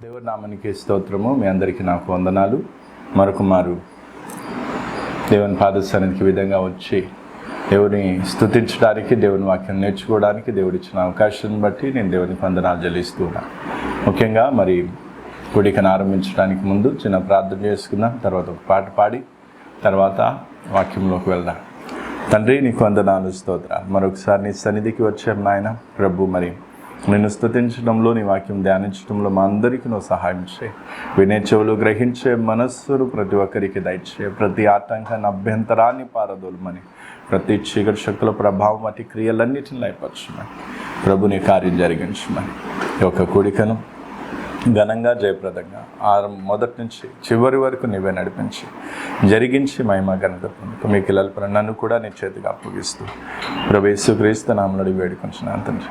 దేవుని నామానికి స్తోత్రము. మీ అందరికీ నాకు వందనాలు. మరొకమారు దేవుని పాద సన్నిధికి విధంగా వచ్చి దేవుని స్తుతించడానికి, దేవుని వాక్యం నేర్చుకోవడానికి దేవుడు ఇచ్చిన అవకాశాన్ని బట్టి నేను దేవునికి వందనాలు చెల్లిస్తున్నాను. ముఖ్యంగా మరి కూడికను ఆరంభించడానికి ముందు చిన్న ప్రార్థన చేసుకుందాం. తర్వాత ఒక పాట పాడి తర్వాత వాక్యంలోకి వెళ్దాం. తండ్రి, నీకు వందనాలు, స్తోత్రాలు. మరొకసారి నీ సన్నిధికి వచ్చాం నాయన ప్రభు. మరి నిన్ను స్తుతించడంలో, నీ వాక్యం ధ్యానించడంలో మా అందరికీ నువ్వు సహాయం చేయి. వినే చెవులు, గ్రహించే మనస్సును ప్రతి ఒక్కరికి దయచేయి. ప్రతి ఆటంకాన్ని, అభ్యంతరాన్ని పారదోలమని, ప్రతి చీకటి శక్తుల ప్రభావం అటు క్రియలన్నిటిని లయపరచమని ప్రభు నీ కార్యం జరిగించమని ఈ యొక్క కూడికను ఘనంగా, జయప్రదంగా మొదటి నుంచి చివరి వరకు నీవే నడిపించి జరిగించి మహిమ ఘనత పొందుకు. మీ పిల్లల నన్ను కూడా నీ చేతికి అప్పగిస్తూ ప్రభు యేసుక్రీస్తు నామములో వేడుకొంచున్నాను తండ్రి,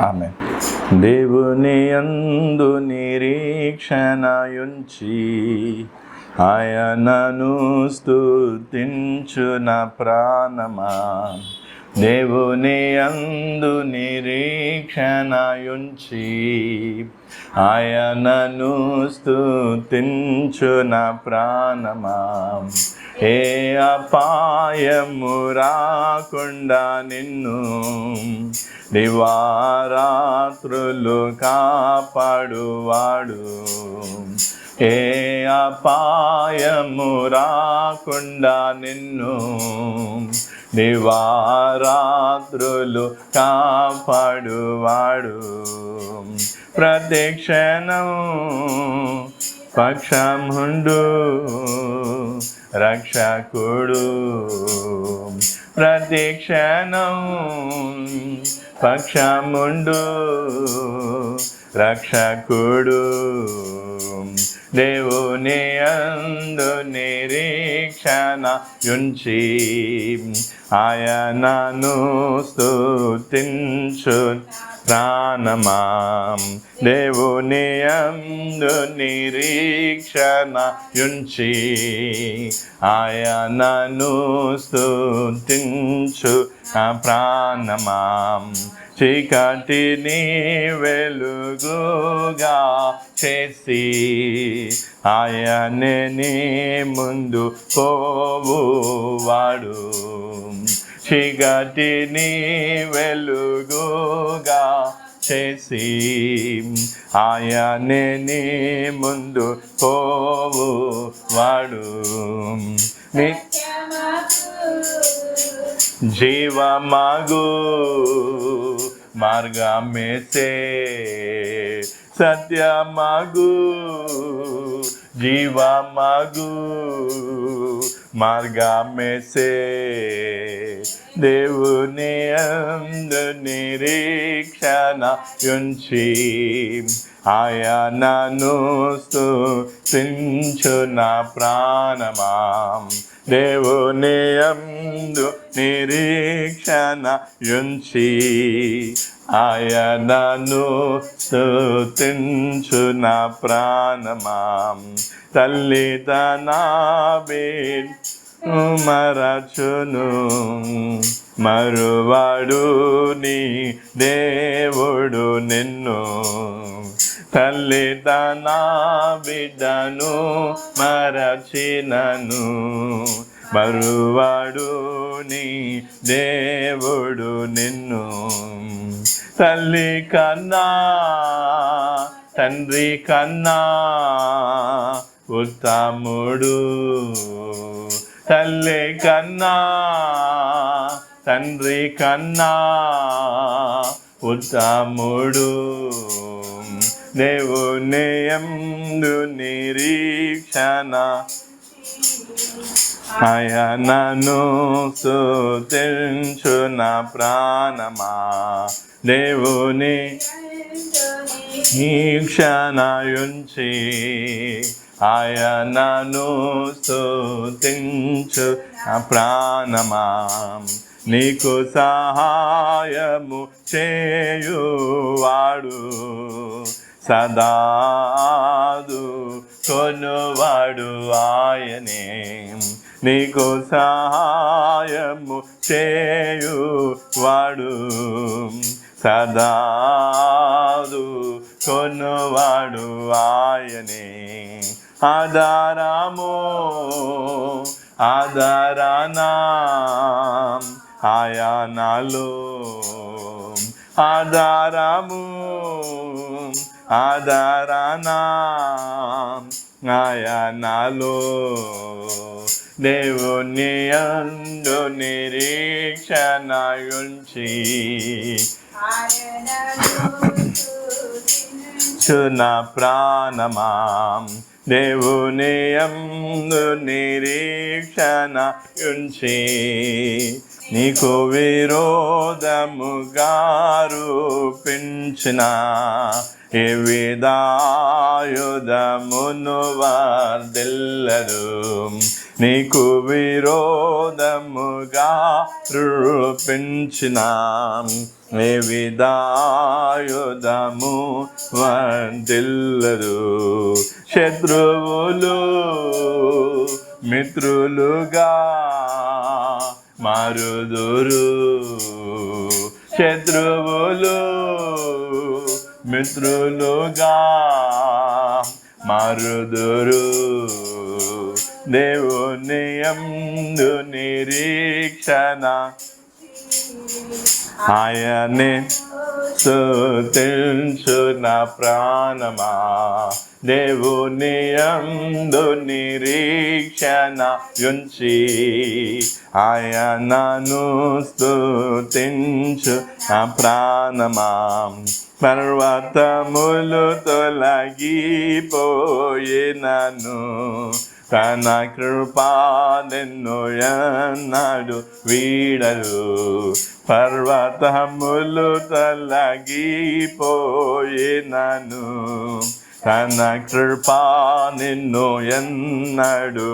ఆమేన్. దేవుని యందు నిరీక్షణయుంచి ఆయనను స్తుతించు నా ప్రాణమా. దేవుని యందు నిరీక్షణయుంచి ఆయనను స్తుతించు నా ప్రాణమా. ఏ అపాయము రాకుండా నిన్ను దివారాత్రులు కాపాడువాడు. ఏ అపాయము రాకుండా నిన్ను దివారాత్రులు కాపాడువాడు. ప్రతిక్షణం పక్షముండు రక్షకుడు. ప్రతిక్షణం పక్షముండు రక్షకుడు. దేవుని యందు నిరీక్షణయుంచి ఆయనను స్తుతించు ప్రాణమా. దేవుని యందు నిరీక్షణయుంచి ఆయనను స్తుతించు ప్రాణమా. చీకటిని వెలుగుగా చేసి ఆయనే నీ ముందు పోవువాడు. చీకటిని వెలుగుగా చేసి ఆయనే నీ ముందు పోవువాడు. జీవమగు మార్గమేసే సత్యమగు జీవమగు మార్గమేసే. దేవుని యందు నిరీక్షణయుంచి ఆయనను స్తుతించు నా ప్రాణమా. దేవుని యందు నిరీక్షణయుంచి ఆయనను స్తుతించు నా ప్రాణమా. తల్లి తన బిడ్డను మరచును, మరువడు నీ దేవుడు నిన్ను. తల్లి తన బిడ్డను మరచినను, మరువడు నీ దేవుడు నిన్ను. తల్లి కన్నా తండ్రి కన్నా ఉత్తముడు. తల్లి కన్నా తండ్రి కన్నా ఉత్తముడు. దేవుని యందు నిరీక్షణ ఆయనను స్తుతించు నా ప్రాణమా. దేవుని నిరీక్షణయుంచి ఆయనను స్తుతించు నా ప్రాణమా. నీకు సహాయము చేయువాడు, సదాదు కొనువాడు ఆయనే. నీకు సహాయము చేయువాడు, సదాదు కొనువాడు ఆయనే. ఆధారము ఆధారానా ఆయనలో, ఆధారము ఆధారానా ఆయనలో. దేవుని యందు నిరీక్షణ ఉంచి నా ప్రాణమా, దేవుని యందు నిరీక్షణ ఉంచి నీకు విరోధముగా రూపించిన ఏ విధాయుధమును వర్ధిల్లదు. నీకు విరోధముగా రూపించిన ఏ విధాయుధము వర్ధిల్లదు. శత్రువులు మిత్రులుగా మారుదురు, శత్రువులు మిత్రులుగా మారుదురు. దేవుని యందు నిరీక్షణ ఆయనే స్తుతించు నా ప్రాణమా, దేవుని యందు నిరీక్షణ ఉంచి ఆయనను స్తుతించు నా ప్రాణమా. పర్వతములు తొలగిపోయినను తన కృపా నిన్ను ఎన్నడు వీడదు. పర్వతములు తొలగిపోయినను తన కృపా నిన్ను ఎన్నడు.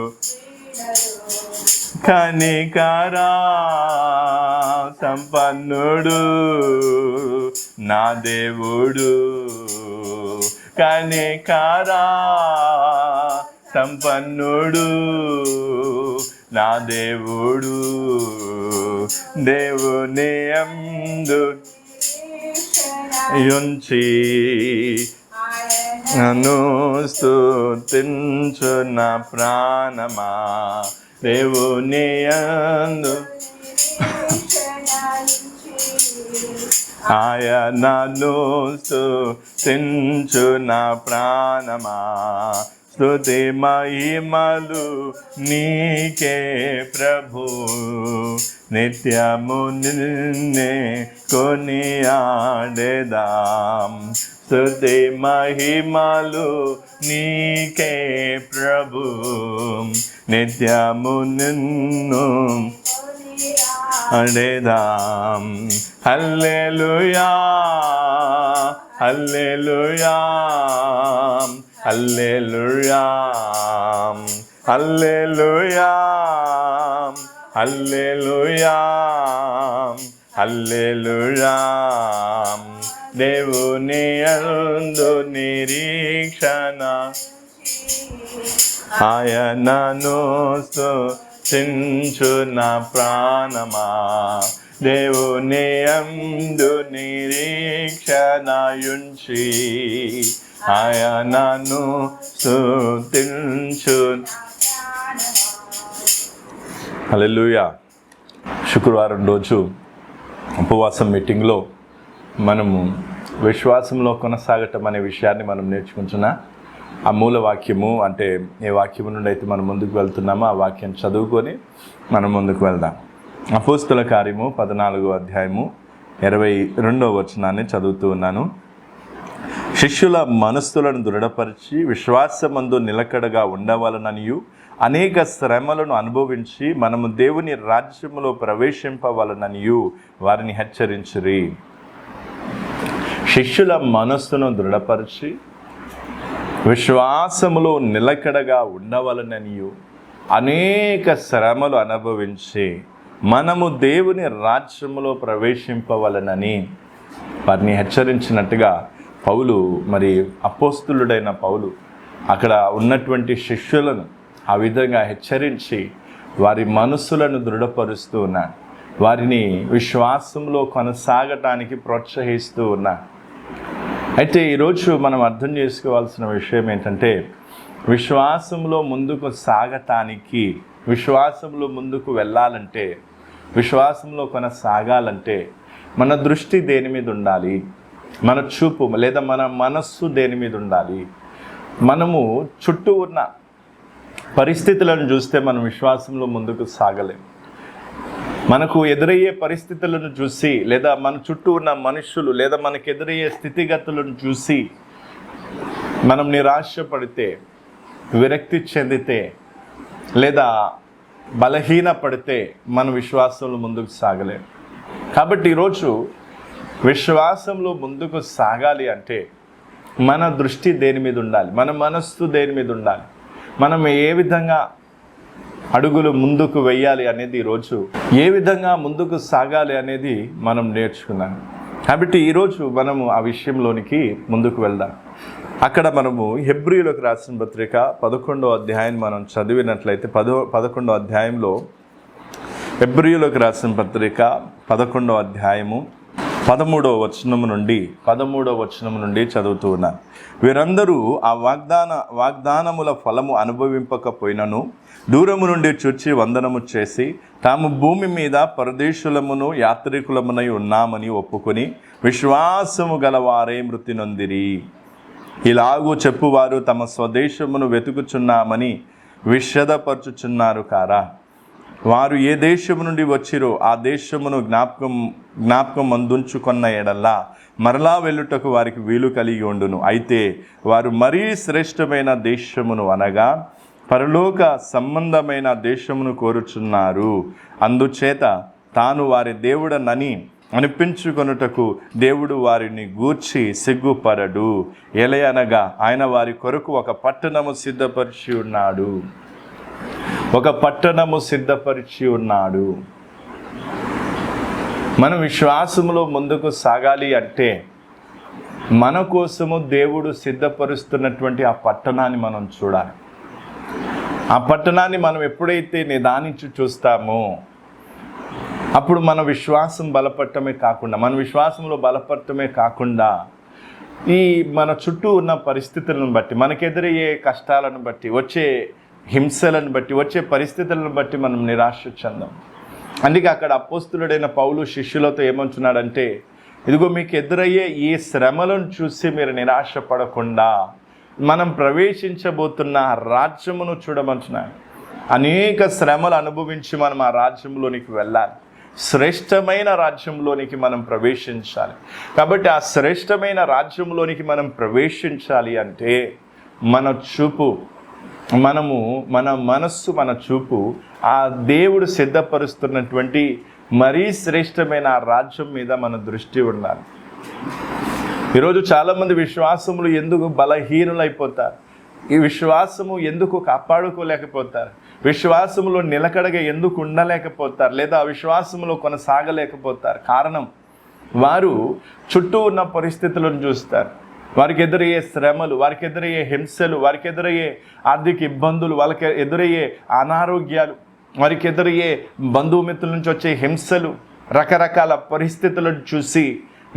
కనికరా సంపన్నుడు నా దేవుడు, కనికరా సంపన్నుడు నా దేవుడు. దేవుని యందు ఉంచి నన్ను స్తుతించు నా ప్రాణమా, దేవుని యందు ఆయనను స్తుతించు నా ప్రాణమా. స్తుతి మహిమలు నీకే ప్రభు, నిత్యము నిన్నే కొనియాడెదాం. స్తుతి మహిమలు నీకే ప్రభు, నిత్యము నిన్ను అడేదాం. హల్లెలూయా హల్లెలూయా హల్లెలూయా హల్లెలూయా హల్లెలూయా హల్లెలూయా. దేవుని యందు నిరీక్షణ ఆయనను స్తుతించు నా ప్రాణమా, దేవుని యందు నిరీక్షణ ఉంచి ఆయనను స్తుతించు. హల్లెలూయా. శుక్రవారం రోజు ఉపవాసం మీటింగ్లో మనము విశ్వాసంలో కొనసాగటం అనే విషయాన్ని మనం నేర్చుకుంటున్నా. ఆ మూల వాక్యము అంటే ఏ వాక్యము నుండి అయితే మనం ముందుకు వెళ్తున్నామో ఆ వాక్యం చదువుకొని మనం ముందుకు వెళ్దాం. అపోస్తల కార్యము 14వ అధ్యాయము 22వ వచనాన్ని చదువుతూ ఉన్నాను. శిష్యుల మనస్సులను దృఢపరిచి విశ్వాసమందు నిలకడగా ఉండవలననియు అనేక శ్రమలను అనుభవించి మనము దేవుని రాజ్యములో ప్రవేశింపవలననియు వారిని హెచ్చరించిరి. శిష్యుల మనస్సును దృఢపరిచి విశ్వాసములో నిలకడగా ఉండవలననియు అనేక శ్రమలు అనుభవించి మనము దేవుని రాజ్యములో ప్రవేశింపవలనని వారిని హెచ్చరించినట్టుగా పౌలు, మరి అపోస్తులుడైన పౌలు అక్కడ ఉన్నటువంటి శిష్యులను ఆ విధంగా హెచ్చరించి వారి మనస్సులను దృఢపరుస్తూ ఉన్నాడు. వారిని విశ్వాసంలో కొనసాగటానికి ప్రోత్సహిస్తూ ఉన్నాడు. అయితే ఈరోజు మనం అర్థం చేసుకోవాల్సిన విషయం ఏంటంటే, విశ్వాసంలో ముందుకు సాగటానికి, విశ్వాసంలో ముందుకు వెళ్ళాలంటే, విశ్వాసంలో కొనసాగాలంటే మన దృష్టి దేని మీద ఉండాలి, మన చూపు లేదా మన మనస్సు దేని మీద ఉండాలి. మనము చుట్టూ ఉన్న పరిస్థితులను చూస్తే మనం విశ్వాసంలో ముందుకు సాగలేం. మనకు ఎదురయ్యే పరిస్థితులను చూసి లేదా మన చుట్టూ ఉన్న మనుషులు లేదా మనకు ఎదురయ్యే స్థితిగతులను చూసి మనం నిరాశపడితే, విరక్తి చెందితే లేదా బలహీనపడితే మన విశ్వాసంలో ముందుకు సాగలేం. కాబట్టి ఈరోజు విశ్వాసంలో ముందుకు సాగాలి అంటే మన దృష్టి దేని మీద ఉండాలి, మన మనస్సు దేని మీద ఉండాలి, మనం ఏ విధంగా అడుగులు ముందుకు వెయ్యాలి అనేది, ఈరోజు ఏ విధంగా ముందుకు సాగాలి అనేది మనం నేర్చుకున్నాం. కాబట్టి ఈరోజు మనము ఆ విషయంలోనికి ముందుకు వెళ్దాం. అక్కడ మనము హెబ్రీయులకు రాసిన పత్రిక 11వ అధ్యాయం మనం చదివినట్లయితే 11వ అధ్యాయంలో హెబ్రీయులకు రాసిన పత్రిక 11వ అధ్యాయము 13వ వచనము నుండి చదువుతూ ఉన్నాను. వీరందరూ ఆ వాగ్దానముల ఫలము అనుభవింపకపోయినను దూరము నుండి చూచి వందనము చేసి తాము భూమి మీద పరదేశులమును యాత్రికులమునై ఉన్నామని ఒప్పుకొని విశ్వాసము గలవారే మృతి నొందిరి. ఇలాగూ చెప్పువారు తమ స్వదేశమును వెతుకుచున్నామని విషదపరచుచున్నారు కారా. వారు ఏ దేశము నుండి వచ్చిరో ఆ దేశమును జ్ఞాపకం అందుంచుకున్న ఎడల్లా మరలా వెళ్ళుటకు వారికి వీలు కలిగి ఉండును. అయితే వారు మరీ శ్రేష్టమైన దేశమును అనగా పరలోక సంబంధమైన దేశమును కోరుచున్నారు. అందుచేత తాను వారి దేవుడనని అనిపించుకొనుటకు దేవుడు వారిని గూర్చి సిగ్గుపరడు. ఎలయనగా ఆయన వారి కొరకు ఒక పట్టణము సిద్ధపరిచి ఉన్నాడు. మనం విశ్వాసములో ముందుకు సాగాలి అంటే మన కోసము దేవుడు సిద్ధపరుస్తున్నటువంటి ఆ పట్టణాన్ని మనం చూడాలి. ఆ పట్టణాన్ని మనం ఎప్పుడైతే నిదానించి చూస్తామో అప్పుడు మన విశ్వాసం విశ్వాసంలో బలపడటమే కాకుండా ఈ మన చుట్టూ ఉన్న పరిస్థితులను బట్టి, మనకెదురయ్యే కష్టాలను బట్టి, వచ్చే హింసలను బట్టి, వచ్చే పరిస్థితులను బట్టి మనం నిరాశ చెందాం. అందుకే అక్కడ అపోస్తులుడైన పౌలు శిష్యులతో ఏమంటున్నాడంటే, ఇదిగో మీకు ఎదురయ్యే ఈ శ్రమలను చూసి మీరు నిరాశ పడకుండా మనం ప్రవేశించబోతున్న రాజ్యమును చూడమంటున్నాడు. అనేక శ్రమలు అనుభవించి మనం ఆ రాజ్యంలోనికి వెళ్ళాలి. శ్రేష్టమైన రాజ్యంలోనికి మనం ప్రవేశించాలి. కాబట్టి ఆ శ్రేష్టమైన రాజ్యంలోనికి మనం ప్రవేశించాలి అంటే మన చూపు, మన మనస్సు, మన చూపు ఆ దేవుడు సిద్ధపరుస్తున్నటువంటి మరీ శ్రేష్టమైన ఆ రాజ్యం మీద మన దృష్టి ఉండాలి. ఈరోజు చాలామంది విశ్వాసములు ఎందుకు బలహీనులైపోతారు, ఈ విశ్వాసము ఎందుకు కాపాడుకోలేకపోతారు, విశ్వాసములో నిలకడగా ఎందుకు ఉండలేకపోతారు, లేదా ఆ విశ్వాసములో కొనసాగలేకపోతారు. కారణం వారు చుట్టూ ఉన్న పరిస్థితులను చూస్తారు. వారికి ఎదురయ్యే శ్రమలు, వారికి ఎదురయ్యే హింసలు, వారికి ఎదురయ్యే ఆర్థిక ఇబ్బందులు, వాళ్ళకి ఎదురయ్యే అనారోగ్యాలు, వారికి ఎదురయ్యే బంధుమిత్రుల నుంచి వచ్చే హింసలు, రకరకాల పరిస్థితులను చూసి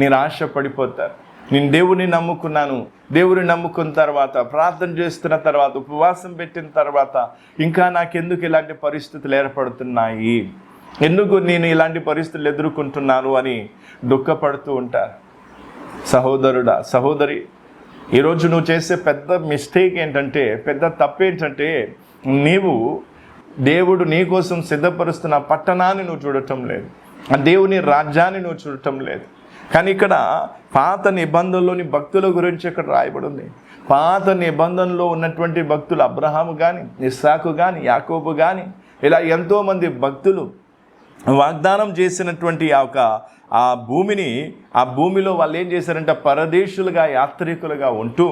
నిరాశ పడిపోతారు. నేను దేవుని నమ్ముకున్నాను, దేవుని నమ్ముకున్న తర్వాత, ప్రార్థన చేస్తున్న తర్వాత, ఉపవాసం పెట్టిన తర్వాత ఇంకా నాకెందుకు ఇలాంటి పరిస్థితులు ఏర్పడుతున్నాయి, ఎందుకు నేను ఇలాంటి పరిస్థితులు ఎదుర్కొంటున్నాను అని దుఃఖపడుతూ ఉంటారు. సహోదరుడా, సహోదరి, ఈరోజు నువ్వు చేసే పెద్ద మిస్టేక్ ఏంటంటే, పెద్ద తప్పు ఏంటంటే, దేవుడు నీ కోసం సిద్ధపరుస్తున్న పట్టణాన్ని నువ్వు చూడటం లేదు, ఆ దేవుని రాజ్యాన్ని నువ్వు చూడటం లేదు. కానీ ఇక్కడ పాత నిబంధనలోని భక్తుల గురించి ఇక్కడ రాయబడి ఉంది. పాత నిబంధనలో ఉన్నటువంటి భక్తులు అబ్రహాము కానీ, ఇస్సాకు కానీ, యాకోబు కానీ, ఇలా ఎంతోమంది భక్తులు వాగ్దానం చేసినటువంటి ఆ భూమిలో వాళ్ళు ఏం చేశారంటే పరదేశులుగా, యాత్రికులుగా ఉంటూ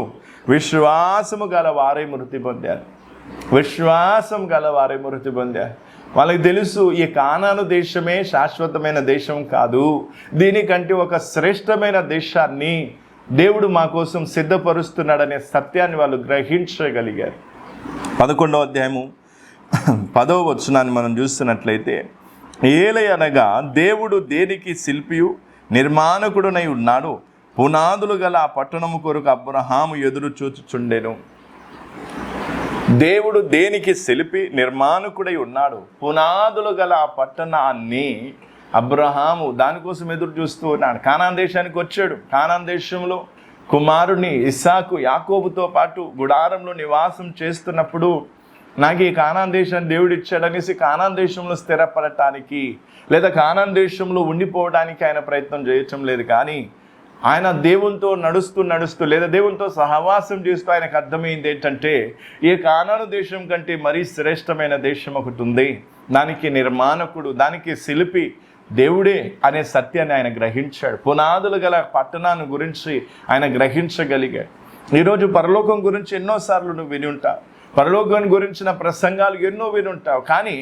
విశ్వాసము గల వారై మృతి పొందారు. వాళ్ళకి తెలుసు ఈ కానాను దేశమే శాశ్వతమైన దేశం కాదు, దీనికంటే ఒక శ్రేష్టమైన దేశాన్ని దేవుడు మా కోసం సిద్ధపరుస్తున్నాడనే సత్యాన్ని వాళ్ళు గ్రహించగలిగారు. 11వ అధ్యాయము 10వ వచనాన్ని మనం చూస్తున్నట్లయితే, ఏలయనగా దేవుడు దేనికి శిల్పియు నిర్మాణకుడునై ఉన్నాడు, పునాదులు గల ఆ పట్టణము కొరకు అబ్రహాము ఎదురు చూచుచుండెను. దేవుడు దేనికి శిల్పి నిర్మాణకుడై ఉన్నాడు? పునాదులు గల ఆ పట్టణాన్ని అబ్రహాము దానికోసం ఎదురు చూస్తూ ఉన్నాడు. కానాన్ దేశానికి వచ్చాడు. కానాన్ దేశంలో కుమారుని ఇస్సాకు యాకోబుతో పాటు గుడారంలో నివాసం చేస్తున్నప్పుడు నాకు ఈ కానాన్ దేశాన్ని దేవుడు ఇచ్చాడనేసి కానాన్ దేశంలో స్థిరపడటానికి లేదా కానాన్ దేశంలో ఉండిపోవడానికి ఆయన ప్రయత్నం చేయటం లేదు. కానీ ఆయన దేవునితో నడుస్తూ లేదా దేవునితో సహవాసం చేస్తూ ఆయనకు అర్థమైంది ఏంటంటే, ఈ కానాను దేశం కంటే మరీ శ్రేష్టమైన దేశం ఒకటి ఉంది, దానికి నిర్మాణకుడు, దానికి శిల్పి దేవుడే అనే సత్యాన్ని ఆయన గ్రహించాడు. పునాదులు గల పట్టణాన్ని గురించి ఆయన గ్రహించగలిగాడు. ఈరోజు పరలోకం గురించి ఎన్నోసార్లు నువ్వు విని ఉంటావు, పరలోకం గురించిన ప్రసంగాలు ఎన్నో వినుంటావు. కానీ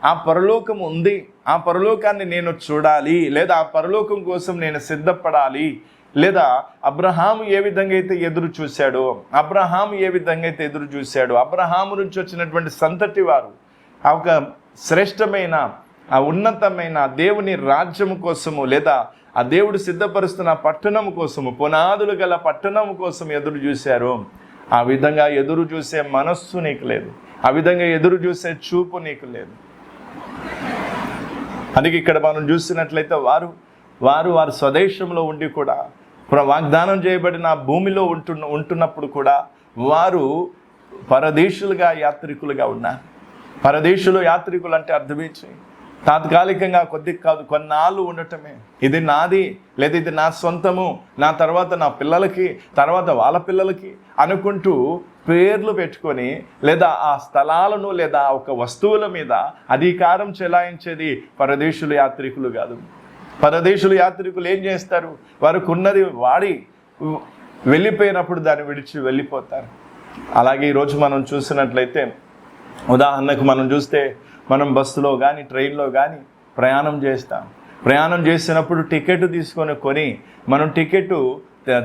ఆ పరలోకం ఉంది, ఆ పరలోకాన్ని నేను చూడాలి, లేదా ఆ పరలోకం కోసం నేను సిద్ధపడాలి, లేదా అబ్రహాము ఏ విధంగా అయితే ఎదురు చూశాడో, అబ్రహాము నుంచి వచ్చినటువంటి సంతతి వారు ఆ ఒక శ్రేష్టమైన ఆ ఉన్నతమైన దేవుని రాజ్యము కోసము, లేదా ఆ దేవుడు సిద్ధపరుస్తున్న పట్టణం కోసము, పునాదులు గల పట్టణం కోసం ఎదురు చూశారు. ఆ విధంగా ఎదురు చూసే మనస్సు నీకు లేదు, ఆ విధంగా ఎదురు చూసే చూపు నీకు లేదు. అందుకే ఇక్కడ మనం చూసినట్లయితే వారు స్వదేశంలో ఉండి కూడా వాగ్దానం చేయబడిన భూమిలో ఉంటున్నప్పుడు కూడా వారు పరదేశులుగా యాత్రికులుగా ఉన్నారు. పరదేశులు యాత్రికులు అంటే అర్థమించి తాత్కాలికంగా కొన్నాళ్ళు ఉండటమే, ఇది నాది లేదా ఇది నా సొంతము, నా తర్వాత నా పిల్లలకి, తర్వాత వాళ్ళ పిల్లలకి అనుకుంటూ పేర్లు పెట్టుకొని లేదా ఆ స్థలాలను లేదా ఒక వస్తువుల మీద అధికారం చెలాయించేది పరదేశులు యాత్రికులు కాదు. పరదేశులు యాత్రికులు ఏం చేస్తారు? వారికి ఉన్నది వాడి వెళ్ళిపోయినప్పుడు దాన్ని విడిచి వెళ్ళిపోతారు. అలాగే ఈరోజు మనం చూసినట్లయితే, ఉదాహరణకు మనం చూస్తే, మనం బస్సులో కానీ ట్రైన్లో కానీ ప్రయాణం చేసినప్పుడు టికెట్ కొని మనం టికెట్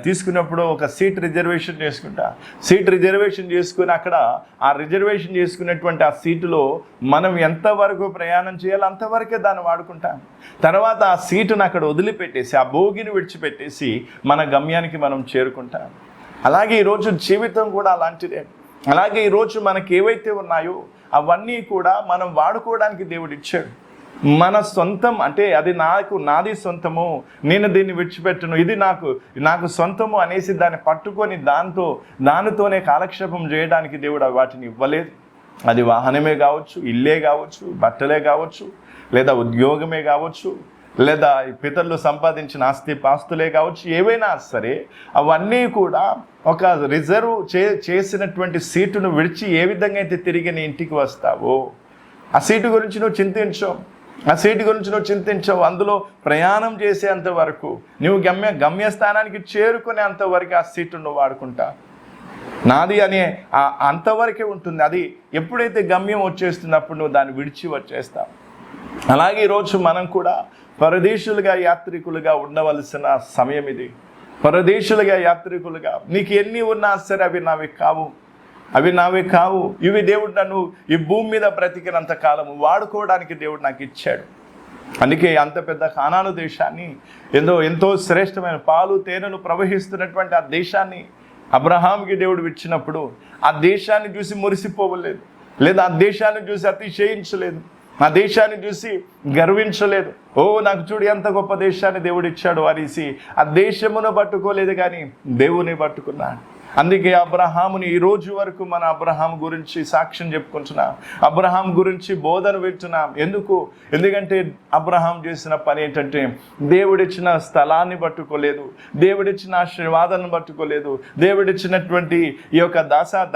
తీసుకున్నప్పుడు ఒక సీట్ రిజర్వేషన్ చేసుకుని అక్కడ ఆ రిజర్వేషన్ చేసుకున్నటువంటి ఆ సీటులో మనం ఎంతవరకు ప్రయాణం చేయాలో అంతవరకే దాన్ని వాడుకుంటాం. తర్వాత ఆ సీటును అక్కడ వదిలిపెట్టేసి, ఆ బోగిని విడిచిపెట్టేసి మన గమ్యానికి మనం చేరుకుంటాం. అలాగే ఈరోజు జీవితం కూడా అలాంటిదే. అలాగే ఈరోజు మనకి ఏవైతే ఉన్నాయో అవన్నీ కూడా మనం వాడుకోవడానికి దేవుడు ఇచ్చాడు. మన సొంతం అంటే అది నాది సొంతము, నేను దీన్ని విడిచిపెట్టను, ఇది నాకు సొంతము అనేసి దాన్ని పట్టుకొని దానితోనే కాలక్షేపం చేయడానికి దేవుడు వాటిని ఇవ్వలేదు. అది వాహనమే కావచ్చు, ఇల్లే కావచ్చు, బట్టలే కావచ్చు, లేదా ఉద్యోగమే కావచ్చు, లేదా పితరులు సంపాదించిన పాస్తులే కావచ్చు, ఏవైనా సరే అవన్నీ కూడా ఒక రిజర్వ్ చేసినటువంటి సీటును విడిచి ఏ విధంగా అయితే తిరిగి నీ ఇంటికి వస్తావో ఆ సీటు గురించి నువ్వు చింతించవు. అందులో ప్రయాణం చేసేంత వరకు, నువ్వు గమ్యస్థానానికి చేరుకునేంత వరకు ఆ సీటు నువ్వు వాడుకుంటా. నాది అనే అంతవరకే ఉంటుంది. అది ఎప్పుడైతే గమ్యం వచ్చేస్తున్నప్పుడు నువ్వు దాన్ని విడిచి వచ్చేస్తావు. అలాగే ఈరోజు మనం కూడా పరదేశులుగా యాత్రికులుగా ఉండవలసిన సమయం ఇది. పరదేశులుగా యాత్రికులుగా నీకు ఎన్ని ఉన్నా సరే అవి నావే కావు. ఇవి దేవుడు నన్ను ఈ భూమి మీద బ్రతికినంత కాలము వాడుకోవడానికి దేవుడు నాకు ఇచ్చాడు. అందుకే అంత పెద్ద కానాను దేశాన్ని, ఎంతో శ్రేష్టమైన పాలు తేనెలు ప్రవహిస్తున్నటువంటి ఆ దేశాన్ని అబ్రహాంకి దేవుడు ఇచ్చినప్పుడు ఆ దేశాన్ని చూసి మురిసిపోవలేదు, లేదా ఆ దేశాన్ని చూసి అతిశయించలేదు, ఆ దేశాన్ని చూసి గర్వించలేదు. నాకు చూడు ఎంత గొప్ప దేశాన్ని దేవుడు ఇచ్చాడు అనేసి ఆ దేశమును పట్టుకోలేదు, కానీ దేవుని పట్టుకున్నాడు. అందుకే అబ్రహాముని ఈ రోజు వరకు మన అబ్రహాం గురించి సాక్ష్యం చెప్పుకుంటున్నాం, అబ్రహాం గురించి బోధన వింటున్నాం. ఎందుకంటే అబ్రహాం చేసిన పని ఏంటంటే దేవుడిచ్చిన స్థలాన్ని పట్టుకోలేదు, దేవుడిచ్చిన ఆశీర్వాదాలను పట్టుకోలేదు, దేవుడిచ్చినటువంటి ఈ యొక్క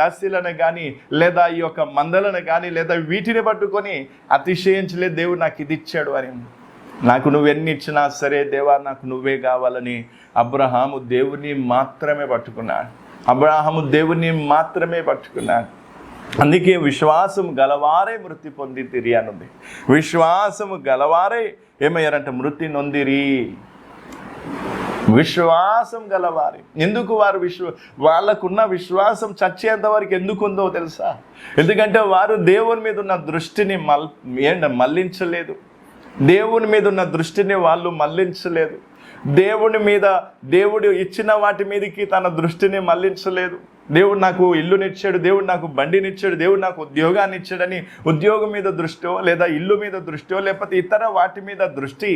దాసీలను కానీ లేదా ఈ యొక్క మందలను కానీ లేదా వీటిని పట్టుకొని అతిశయించలేదు. దేవుడు నాకు ఇది ఇచ్చాడు అని, నాకు నువ్వెన్ని ఇచ్చినా సరే దేవా నాకు నువ్వే కావాలని అబ్రహాము దేవుని మాత్రమే పట్టుకున్నాడు. అందుకే విశ్వాసం గలవారే మృతి పొందితిరి అనుంది. విశ్వాసము గలవారే ఏమయ్యారంటే మృతి నొందిరి. విశ్వాసం గలవారే. ఎందుకు వాళ్ళకున్న విశ్వాసం చచ్చేంత వరకు ఎందుకు ఉందో తెలుసా? ఎందుకంటే వారు దేవుని మీద ఉన్న దృష్టిని మళ్ళించలేదు. దేవుని మీద ఉన్న దృష్టిని వాళ్ళు మళ్ళించలేదు. దేవుడి మీద, దేవుడు ఇచ్చిన వాటి మీదకి తన దృష్టిని మళ్లించలేదు. దేవుడు నాకు ఇల్లునిచ్చాడు, దేవుడు నాకు బండినిచ్చాడు, దేవుడు నాకు ఉద్యోగాన్ని ఇచ్చాడని ఉద్యోగం మీద దృష్టో లేదా ఇల్లు మీద దృష్టో లేకపోతే ఇతర వాటి మీద దృష్టి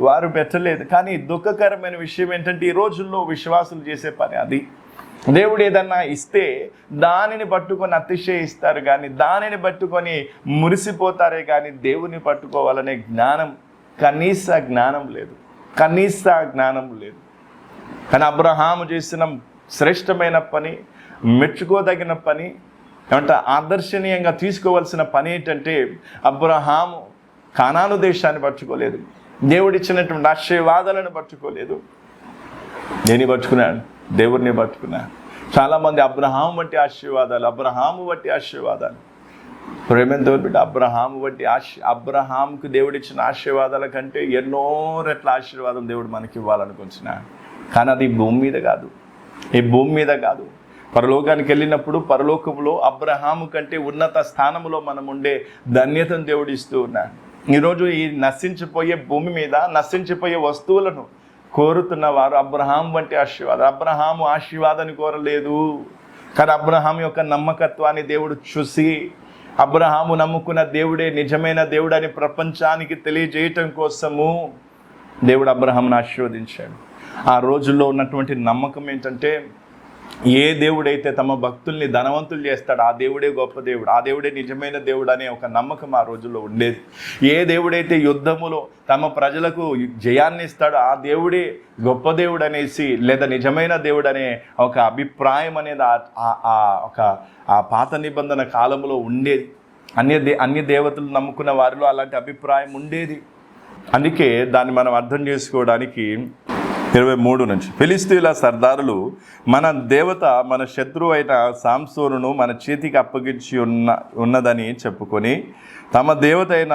వారు పెట్టలేదు. కానీ దుఃఖకరమైన విషయం ఏంటంటే ఈ రోజుల్లో విశ్వాసులు చేసే పని అది. దేవుడు ఏదన్నా ఇస్తే దానిని పట్టుకొని అతిశయిస్తారు కానీ, దానిని పట్టుకొని మురిసిపోతారే కానీ దేవుని పట్టుకోవాలనే జ్ఞానం, కనీస జ్ఞానం లేదు. కానీ అబ్రహాము చేసిన శ్రేష్టమైన పని, మెచ్చుకోదగిన పని, ఏమంటే ఆదర్శనీయంగా తీసుకోవాల్సిన పని ఏంటంటే అబ్రహాము కానాను దేశాన్ని పట్టుకోలేదు, దేవుడిచ్చినటువంటి ఆశీర్వాదాలను పట్టుకోలేదు. దేన్ని పట్టుకున్నాడు? దేవుడిని పట్టుకున్నాడు. చాలామంది అబ్రహాము వంటి ఆశీర్వాదాలు ప్రేమతో బిడ్డ, అబ్రహాముకు దేవుడిచ్చిన ఆశీర్వాదాల కంటే ఎన్నో రెట్ల ఆశీర్వాదం దేవుడు మనకి ఇవ్వాలనుకుంటున్నాడు. కానీ అది ఈ భూమి మీద కాదు. పరలోకానికి వెళ్ళినప్పుడు పరలోకంలో అబ్రహాము కంటే ఉన్నత స్థానంలో మనం ఉండే ధన్యతను దేవుడు ఇస్తూ ఉన్నాడు. ఈరోజు ఈ నశించిపోయే భూమి మీద నశించిపోయే వస్తువులను కోరుతున్న వారు అబ్రహాం వంటి అబ్రహాము ఆశీర్వాదాన్ని కోరలేదు. కానీ అబ్రహాం యొక్క నమ్మకత్వాన్ని దేవుడు చూసి అబ్రహాము నమ్ముకున్న దేవుడే నిజమైన దేవుడని ప్రపంచానికి తెలియజేయటం కోసము దేవుడు అబ్రహామును ఆశీర్వదించాడు. ఆ రోజుల్లో ఉన్నటువంటి నమ్మకం ఏంటంటే ఏ దేవుడైతే తమ భక్తుల్ని ధనవంతులు చేస్తాడో ఆ దేవుడే గొప్ప దేవుడు, ఆ దేవుడే నిజమైన దేవుడు అనే ఒక నమ్మకం ఆ రోజుల్లో ఉండేది. ఏ దేవుడైతే యుద్ధములో తమ ప్రజలకు జయాన్ని ఇస్తాడో ఆ దేవుడే గొప్ప దేవుడు అనేసి లేదా నిజమైన దేవుడు అనే ఒక అభిప్రాయం అనేది ఆ పాత నిబంధన కాలంలో ఉండేది. అన్య దేవతలు నమ్ముకున్న వారిలో అలాంటి అభిప్రాయం ఉండేది. అందుకే దాన్ని మనం అర్థం చేసుకోవడానికి 23 నుంచి, ఫిలిస్తీయుల సర్దారులు మన దేవత మన శత్రువు అయిన సాంసోనును మన చేతికి అప్పగించి ఉన్నదని చెప్పుకొని తమ దేవత అయిన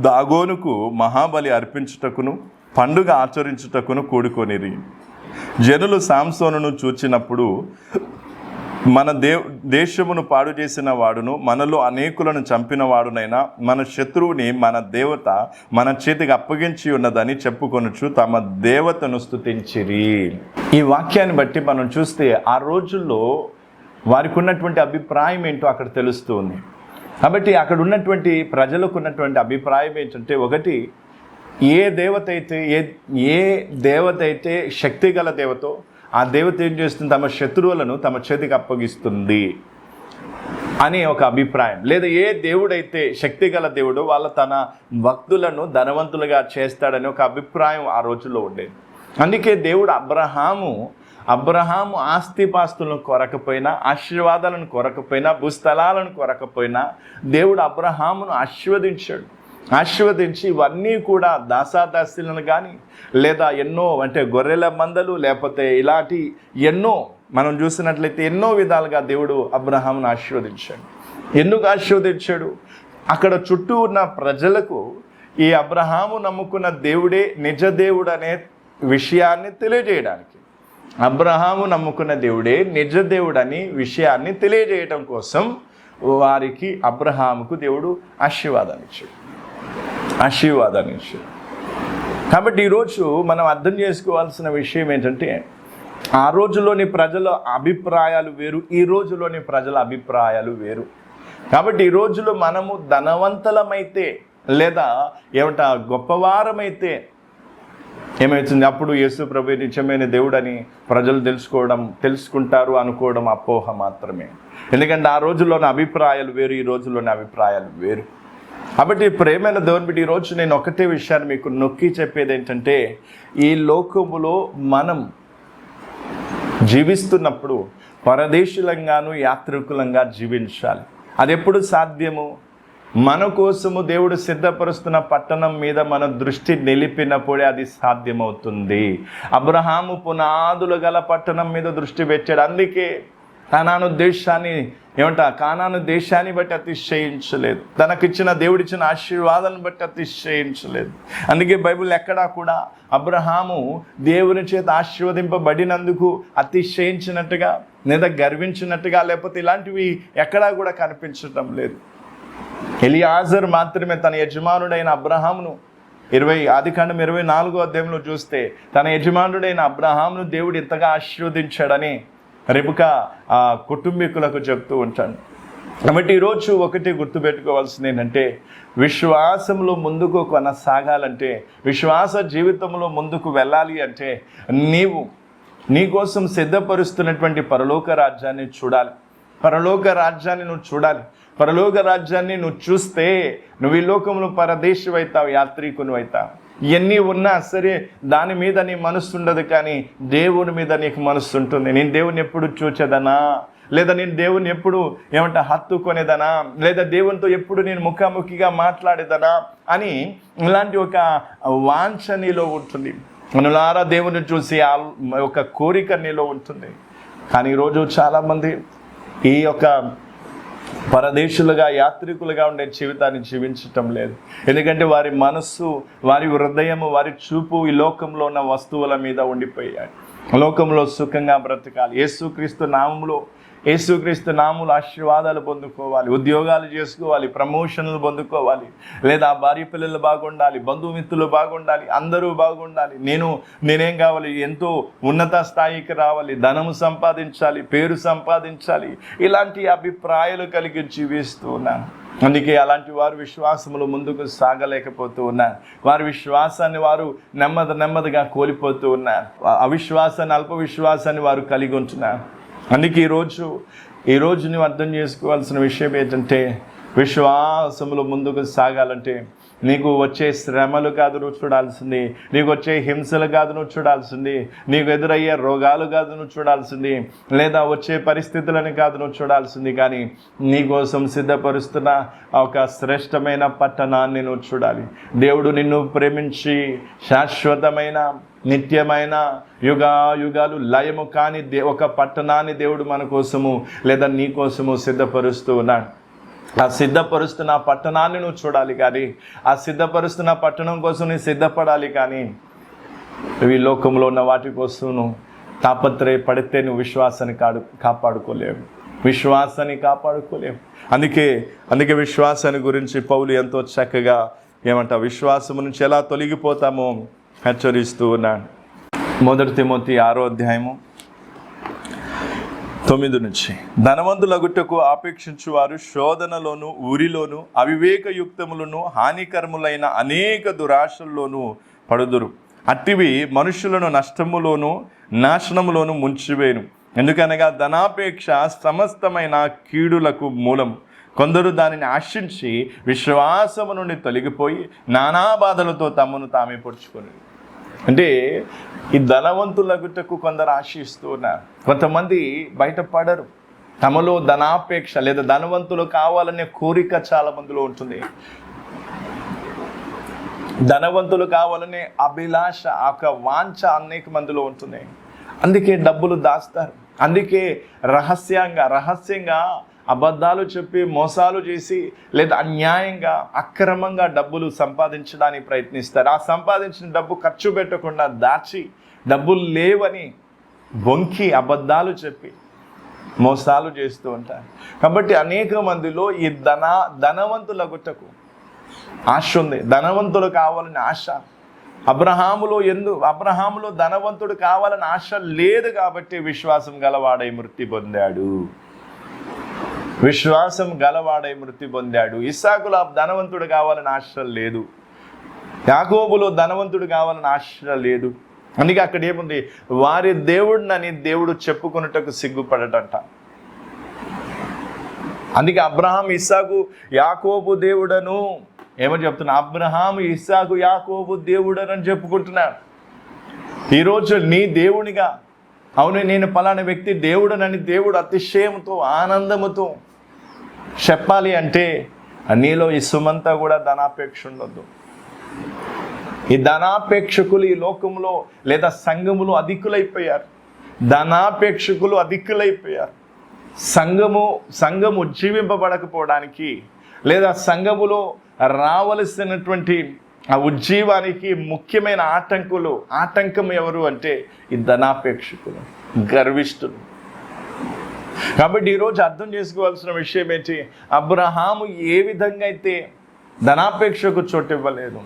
దాగోనుకు మహాబలి అర్పించుటకును పండుగ ఆచరించుటకును కూడుకొనిరి. జనులు సాంసోనును చూచినప్పుడు మన దేశమును పాడు చేసిన వాడును మనలో అనేకులను చంపిన వాడునైనా మన శత్రువుని మన దేవత మన చేతికి అప్పగించి ఉన్నదని చెప్పుకొనుచు తమ దేవతను స్తుతించిరి. ఈ వాక్యాన్ని బట్టి మనం చూస్తే ఆ రోజుల్లో వారికి ఉన్నటువంటి అభిప్రాయం ఏంటో అక్కడ తెలుస్తుంది. కాబట్టి అక్కడ ఉన్నటువంటి ప్రజలకు ఉన్నటువంటి అభిప్రాయం ఏంటంటే, ఒకటి, ఏ దేవత అయితే శక్తి గల దేవతో ఆ దేవత ఏం చేస్తుంది? తమ శత్రువులను తమ చేతికి అప్పగిస్తుంది అని ఒక అభిప్రాయం. లేదా ఏ దేవుడైతే శక్తి గల దేవుడు తన భక్తులను ధనవంతులుగా చేస్తాడని ఒక అభిప్రాయం ఆ రోజుల్లో ఉండేది. అందుకే దేవుడు అబ్రహాము ఆస్తిపాస్తులను కొరకపోయినా, ఆశీర్వాదాలను కొరకపోయినా, భూస్థలాలను కొరకపోయినా దేవుడు అబ్రహామును ఆశీర్వదించి ఇవన్నీ కూడా దాసాదాస్యులను కానీ లేదా ఎన్నో గొర్రెల మందలు లేకపోతే ఇలాంటి ఎన్నో మనం చూసినట్లయితే ఎన్నో విధాలుగా దేవుడు అబ్రహామును ఆశీర్వదించాడు. ఎందుకు ఆశీర్వదించాడు? అక్కడ చుట్టూ ఉన్న ప్రజలకు ఈ అబ్రహాము నమ్ముకున్న దేవుడే నిజ దేవుడు అనే విషయాన్ని తెలియజేయడానికి, అబ్రహాము నమ్ముకున్న దేవుడే నిజ దేవుడు అనే విషయాన్ని తెలియజేయటం కోసం వారికి అబ్రహాముకు దేవుడు ఆశీర్వాదాన్ని ఇచ్చాడు. కాబట్టి ఈరోజు మనం అర్థం చేసుకోవాల్సిన విషయం ఏంటంటే, ఆ రోజుల్లోని ప్రజల అభిప్రాయాలు వేరు, ఈ రోజులోని ప్రజల అభిప్రాయాలు వేరు. కాబట్టి ఈ రోజులో మనము ధనవంతులమైతే లేదా గొప్పవారమైతే ఏమవుతుంది? అప్పుడు యేసు ప్రభు నిజమైన దేవుడని ప్రజలు తెలుసుకుంటారు అనుకోవడం అపోహ మాత్రమే. ఎందుకంటే ఆ రోజుల్లోని అభిప్రాయాలు వేరు, ఈ రోజుల్లోని అభిప్రాయాలు వేరు. కాబట్టి ప్రేమైన దేవుని బిడ్డ, ఈరోజు నేను ఒకటే విషయాన్ని మీకు నొక్కి చెప్పేది ఏంటంటే, ఈ లోకములో మనం జీవిస్తున్నప్పుడు పరదేశులంగాను యాత్రికులంగా జీవించాలి. అది ఎప్పుడు సాధ్యము? మన కోసము దేవుడు సిద్ధపరుస్తున్న పట్టణం మీద మన దృష్టి నిలిపినప్పుడే అది సాధ్యమవుతుంది. అబ్రహాము పునాదులు గల పట్టణం మీద దృష్టి పెట్టాడు. అందుకే కానాను దేశాన్ని బట్టి అతిశయించలేదు, తనకిచ్చిన దేవుడిచ్చిన ఆశీర్వాదాలను బట్టి అతిశయించలేదు. అందుకే బైబిల్ ఎక్కడా కూడా అబ్రహాము దేవుని చేత ఆశీర్వదింపబడినందుకు అతిశయించినట్టుగా లేదా గర్వించినట్టుగా లేకపోతే ఇలాంటివి ఎక్కడా కూడా కనిపించడం లేదు. ఎలియాజరు మాత్రమే తన యజమానుడైన అబ్రహామును ఆదికాండం 24వ అధ్యాయంలో చూస్తే తన యజమానుడైన అబ్రహామును దేవుడు ఎంతగా ఆశీర్వదించాడని రెబెకా ఆ కుటుంబీకులకు చెప్తూ ఉంటాడు. కాబట్టి ఈరోజు ఒకటి గుర్తుపెట్టుకోవాల్సింది ఏంటంటే, విశ్వాసంలో ముందుకు కొనసాగాలంటే, విశ్వాస జీవితంలో ముందుకు వెళ్ళాలి అంటే నీకోసం సిద్ధపరుస్తున్నటువంటి పరలోక రాజ్యాన్ని చూడాలి. పరలోక రాజ్యాన్ని నువ్వు చూడాలి. పరలోక రాజ్యాన్ని నువ్వు చూస్తే నువ్వు ఈ లోకంలో పరదేశం అవుతావు, యాత్రికును అవుతావు. ఇవన్నీ ఉన్నా సరే దాని మీద నీ మనస్సు ఉండదు, కానీ దేవుని మీద నీకు మనస్సు ఉంటుంది. నేను దేవుని ఎప్పుడు చూచేదనా, లేదా నేను దేవుని ఎప్పుడు హత్తుకొనేదనా, లేదా దేవునితో ఎప్పుడు నేను ముఖాముఖిగా మాట్లాడేదనా అని ఇలాంటి ఒక వాంఛ నీలో ఉంటుంది. అనులారా దేవుని చూసి ఒక కోరిక నీలో ఉంటుంది. కానీ ఈరోజు చాలామంది ఈ యొక్క పరదేశులుగా, యాత్రికులుగా ఉండే జీవితాన్ని జీవించటం లేదు. ఎందుకంటే వారి మనస్సు, వారి హృదయము, వారి చూపు ఈ లోకంలో ఉన్న వస్తువుల మీద ఉండిపోయాయి. లోకంలో సుఖంగా బ్రతకాలి, యేసుక్రీస్తు నామములో ఆశీర్వాదాలు పొందుకోవాలి, ఉద్యోగాలు చేసుకోవాలి, ప్రమోషన్లు పొందుకోవాలి, లేదా భార్య పిల్లలు బాగుండాలి, బంధుమిత్రులు బాగుండాలి, అందరూ బాగుండాలి, నేనేం కావాలి, ఎంతో ఉన్నత స్థాయికి రావాలి, ధనము సంపాదించాలి, పేరు సంపాదించాలి, ఇలాంటి అభిప్రాయాలు కలిగి జీవిస్తూ ఉన్నాను. అందుకే అలాంటి వారు విశ్వాసములు ముందుకు సాగలేకపోతూ ఉన్నారు. వారి విశ్వాసాన్ని వారు నెమ్మదిగా కోల్పోతూ ఉన్నారు. అవిశ్వాసాన్ని, అల్ప విశ్వాసాన్ని వారు కలిగి ఉంటున్నారు. అందుకే ఈరోజు నువ్వు అర్థం చేసుకోవాల్సిన విషయం ఏంటంటే, విశ్వాసములో ముందుకు సాగాలంటే నీకు వచ్చే శ్రమలు కాదు నువ్వు చూడాల్సింది, నీకు వచ్చే హింసలు కాదు నువ్వు చూడాల్సింది, నీకు ఎదురయ్యే రోగాలు కాదు నువ్వు చూడాల్సింది, లేదా వచ్చే పరిస్థితులను కాదు నువ్వు చూడాల్సింది, కానీ నీకోసం సిద్ధపరుస్తున్న ఒక శ్రేష్టమైన పట్టణాన్ని నువ్వు చూడాలి. దేవుడు నిన్ను ప్రేమించి శాశ్వతమైన, నిత్యమైన, యుగాలు లయము కాని ఒక పట్టణాన్ని దేవుడు మన కోసము లేదా నీ కోసము సిద్ధపరుస్తూ ఉన్నాడు. ఆ సిద్ధపరుస్తున్న పట్టణాన్ని నువ్వు చూడాలి, కానీ ఆ సిద్ధపరుస్తున్న పట్టణం కోసం నువ్వు సిద్ధపడాలి. కానీ ఈ లోకంలో ఉన్న వాటి కోసం నువ్వు తాపత్రయపడితే నువ్వు విశ్వాసాన్ని కాపాడుకోలేవు. అందుకే విశ్వాసాన్ని గురించి పౌలు ఎంతో చక్కగా విశ్వాసము నుంచి ఎలా తొలగిపోతామో హెచ్చరిస్తూ ఉన్నాడు. 1 తిమోతి 6వ అధ్యాయము 9 నుంచి, ధనవంతులగుటకు ఆపేక్షించు వారు శోధనలోను, ఊరిలోను, అవివేకయుక్తములను, హానికరములైన అనేక దురాశల్లోనూ పడుదురు. అట్టివి మనుషులను నష్టములోను, నాశనములోను ముంచివేను. ఎందుకనగా ధనాపేక్ష సమస్తమైన కీడులకు మూలం. కొందరు దానిని ఆశించి విశ్వాసము నుండి తొలగిపోయి నానా బాధలతో తమను తామే పొడుచుకొని. అంటే ఈ ధనవంతులగుటకు కొందరు ఆశిస్తూ ఉన్నారు. కొంతమంది బయటపడరు. తమలో ధనాపేక్ష లేదా ధనవంతులు కావాలనే కోరిక చాలా మందిలో ఉంటుంది. ధనవంతులు కావాలనే అభిలాష, ఒక వాంఛ అనేక మందిలో ఉంటుంది. అందుకే డబ్బులు దాస్తారు. అందుకే రహస్యంగా అబద్ధాలు చెప్పి, మోసాలు చేసి, లేదా అన్యాయంగా, అక్రమంగా డబ్బులు సంపాదించడానికి ప్రయత్నిస్తారు. ఆ సంపాదించిన డబ్బు ఖర్చు పెట్టకుండా దాచి, డబ్బులు లేవని బొంకి అబద్ధాలు చెప్పి మోసాలు చేస్తూ ఉంటారు. కాబట్టి అనేక మందిలో ఈ ధనవంతులగుటకు ఆశ ఉంది. ధనవంతులు కావాలని ఆశ. అబ్రహాములో ధనవంతుడు కావాలని ఆశ లేదు, కాబట్టి విశ్వాసం గలవాడై మృతి పొందాడు. ఇస్సాకులో ధనవంతుడు కావాలని ఆశ లేదు. యాకోబులో ధనవంతుడు కావాలని ఆశ లేదు. అందుకే అక్కడ ఏముంది, వారి దేవుడినని దేవుడు చెప్పుకున్నటకు సిగ్గుపడటంట. అందుకే అబ్రహాం, ఇస్సాకు, యాకోబు దేవుడను ఏమని చెప్తున్నా, అబ్రహాం, ఇస్సాకు, యాకోబు దేవుడనని చెప్పుకుంటున్నాడు. ఈరోజు నీ దేవునిగా, అవును నేను పలానా వ్యక్తి దేవుడనని దేవుడు అతిశయంతో, ఆనందముతో చెప్పాలి అంటే నీలో ఈ సుమంతా కూడా ధనాపేక్ష ఉండొద్దు. ఈ ధనాపేక్షకులు ఈ లోకంలో లేదా సంఘములో అధికులైపోయారు. సంఘము ఉజ్జీవింపబడకపోవడానికి, లేదా సంఘములో రావలసినటువంటి ఆ ఉజ్జీవానికి ముఖ్యమైన ఆటంకం ఎవరు అంటే ఈ ధనాపేక్షకులు, గర్విష్ఠులు. కాబట్టి ఈరోజు అర్థం చేసుకోవాల్సిన విషయం ఏంటి, అబ్రహాము ఏ విధంగా అయితే ధనాపేక్షకు చోటు ఇవ్వలేదు,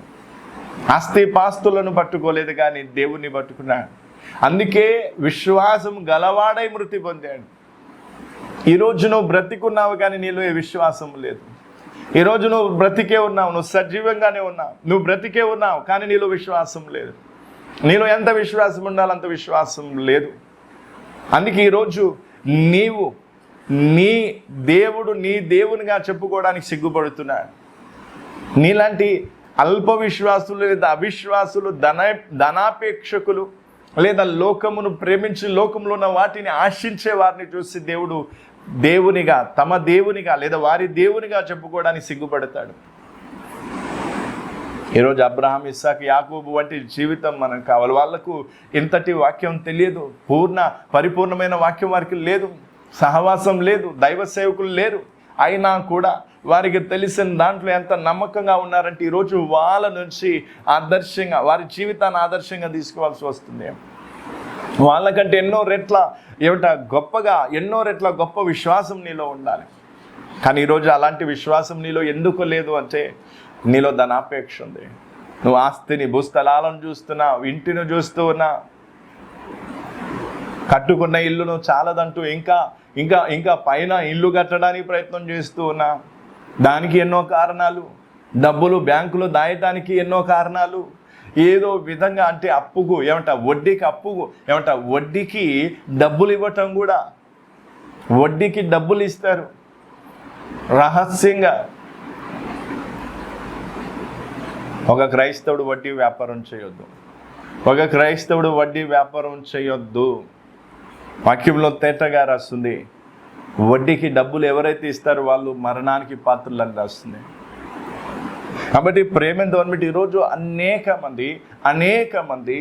ఆస్తిపాస్తులను పట్టుకోలేదు, కానీ దేవుణ్ణి పట్టుకున్నాడు. అందుకే విశ్వాసం గలవాడై మృతి పొందాడు. ఈరోజు నువ్వు బ్రతికున్నావు, కానీ నీలో ఏ విశ్వాసం లేదు. ఈరోజు నువ్వు బ్రతికే ఉన్నావు, నువ్వు సజీవంగానే ఉన్నావు, నువ్వు బ్రతికే ఉన్నావు, కానీ నీలో విశ్వాసం లేదు. నీలో ఎంత విశ్వాసం ఉండాలో అంత విశ్వాసం లేదు. అందుకే ఈరోజు నీవు నీ దేవునిగా చెప్పుకోవడానికి సిగ్గుపడుతున్నాడు. నీలాంటి అల్ప విశ్వాసులు లేదా అవిశ్వాసులు, ధనాపేక్షకులు లేదా లోకమును ప్రేమించి లోకంలో ఉన్న వాటిని ఆశించే వారిని చూసి దేవుడు తమ దేవునిగా లేదా వారి దేవునిగా చెప్పుకోవడానికి సిగ్గుపడతాడు. ఈరోజు అబ్రహాం, ఇస్సాకు, యాకోబు వంటి జీవితం మనకు కావాలి. వాళ్లకు ఇంతటి వాక్యం తెలియదు, పరిపూర్ణమైన వాక్యం వారికి లేదు, సహవాసం లేదు, దైవ సేవకులు లేరు. అయినా కూడా వారికి తెలిసిన దాంట్లో ఎంత నమ్మకంగా ఉన్నారంటే ఈరోజు వాళ్ళ నుంచి ఆదర్శంగా, వారి జీవితాన్ని ఆదర్శంగా తీసుకోవాల్సి వస్తుంది. వాళ్ళకంటే ఎన్నో రెట్ల గొప్ప విశ్వాసం నీలో ఉండాలి. కానీ ఈరోజు అలాంటి విశ్వాసం నీలో ఎందుకు లేదు అంటే నీలో ధనాపేక్ష ఉంది. నువ్వు ఆస్తిని, భూస్థలాలను చూస్తున్నావు, ఇంటిని చూస్తూ ఉన్నావు, కట్టుకున్న ఇల్లును చాలదంటూ ఇంకా పైన ఇల్లు కట్టడానికి ప్రయత్నం చేస్తూ ఉన్నా. దానికి ఎన్నో కారణాలు, డబ్బులు బ్యాంకులో దాయటానికి ఎన్నో కారణాలు. ఏదో విధంగా అంటే వడ్డీకి డబ్బులు ఇవ్వటం కూడా, వడ్డీకి డబ్బులు ఇస్తారు రహస్యంగా. ఒక క్రైస్తవుడు వడ్డీ వ్యాపారం చేయొద్దు. వాక్యంలో తేటగా రాస్తుంది, వడ్డీకి డబ్బులు ఎవరైతే ఇస్తారో వాళ్ళు మరణానికి పాత్రలని రాస్తుంది. కాబట్టి ప్రేమను గవర్నమెంట్ ఈరోజు అనేక మంది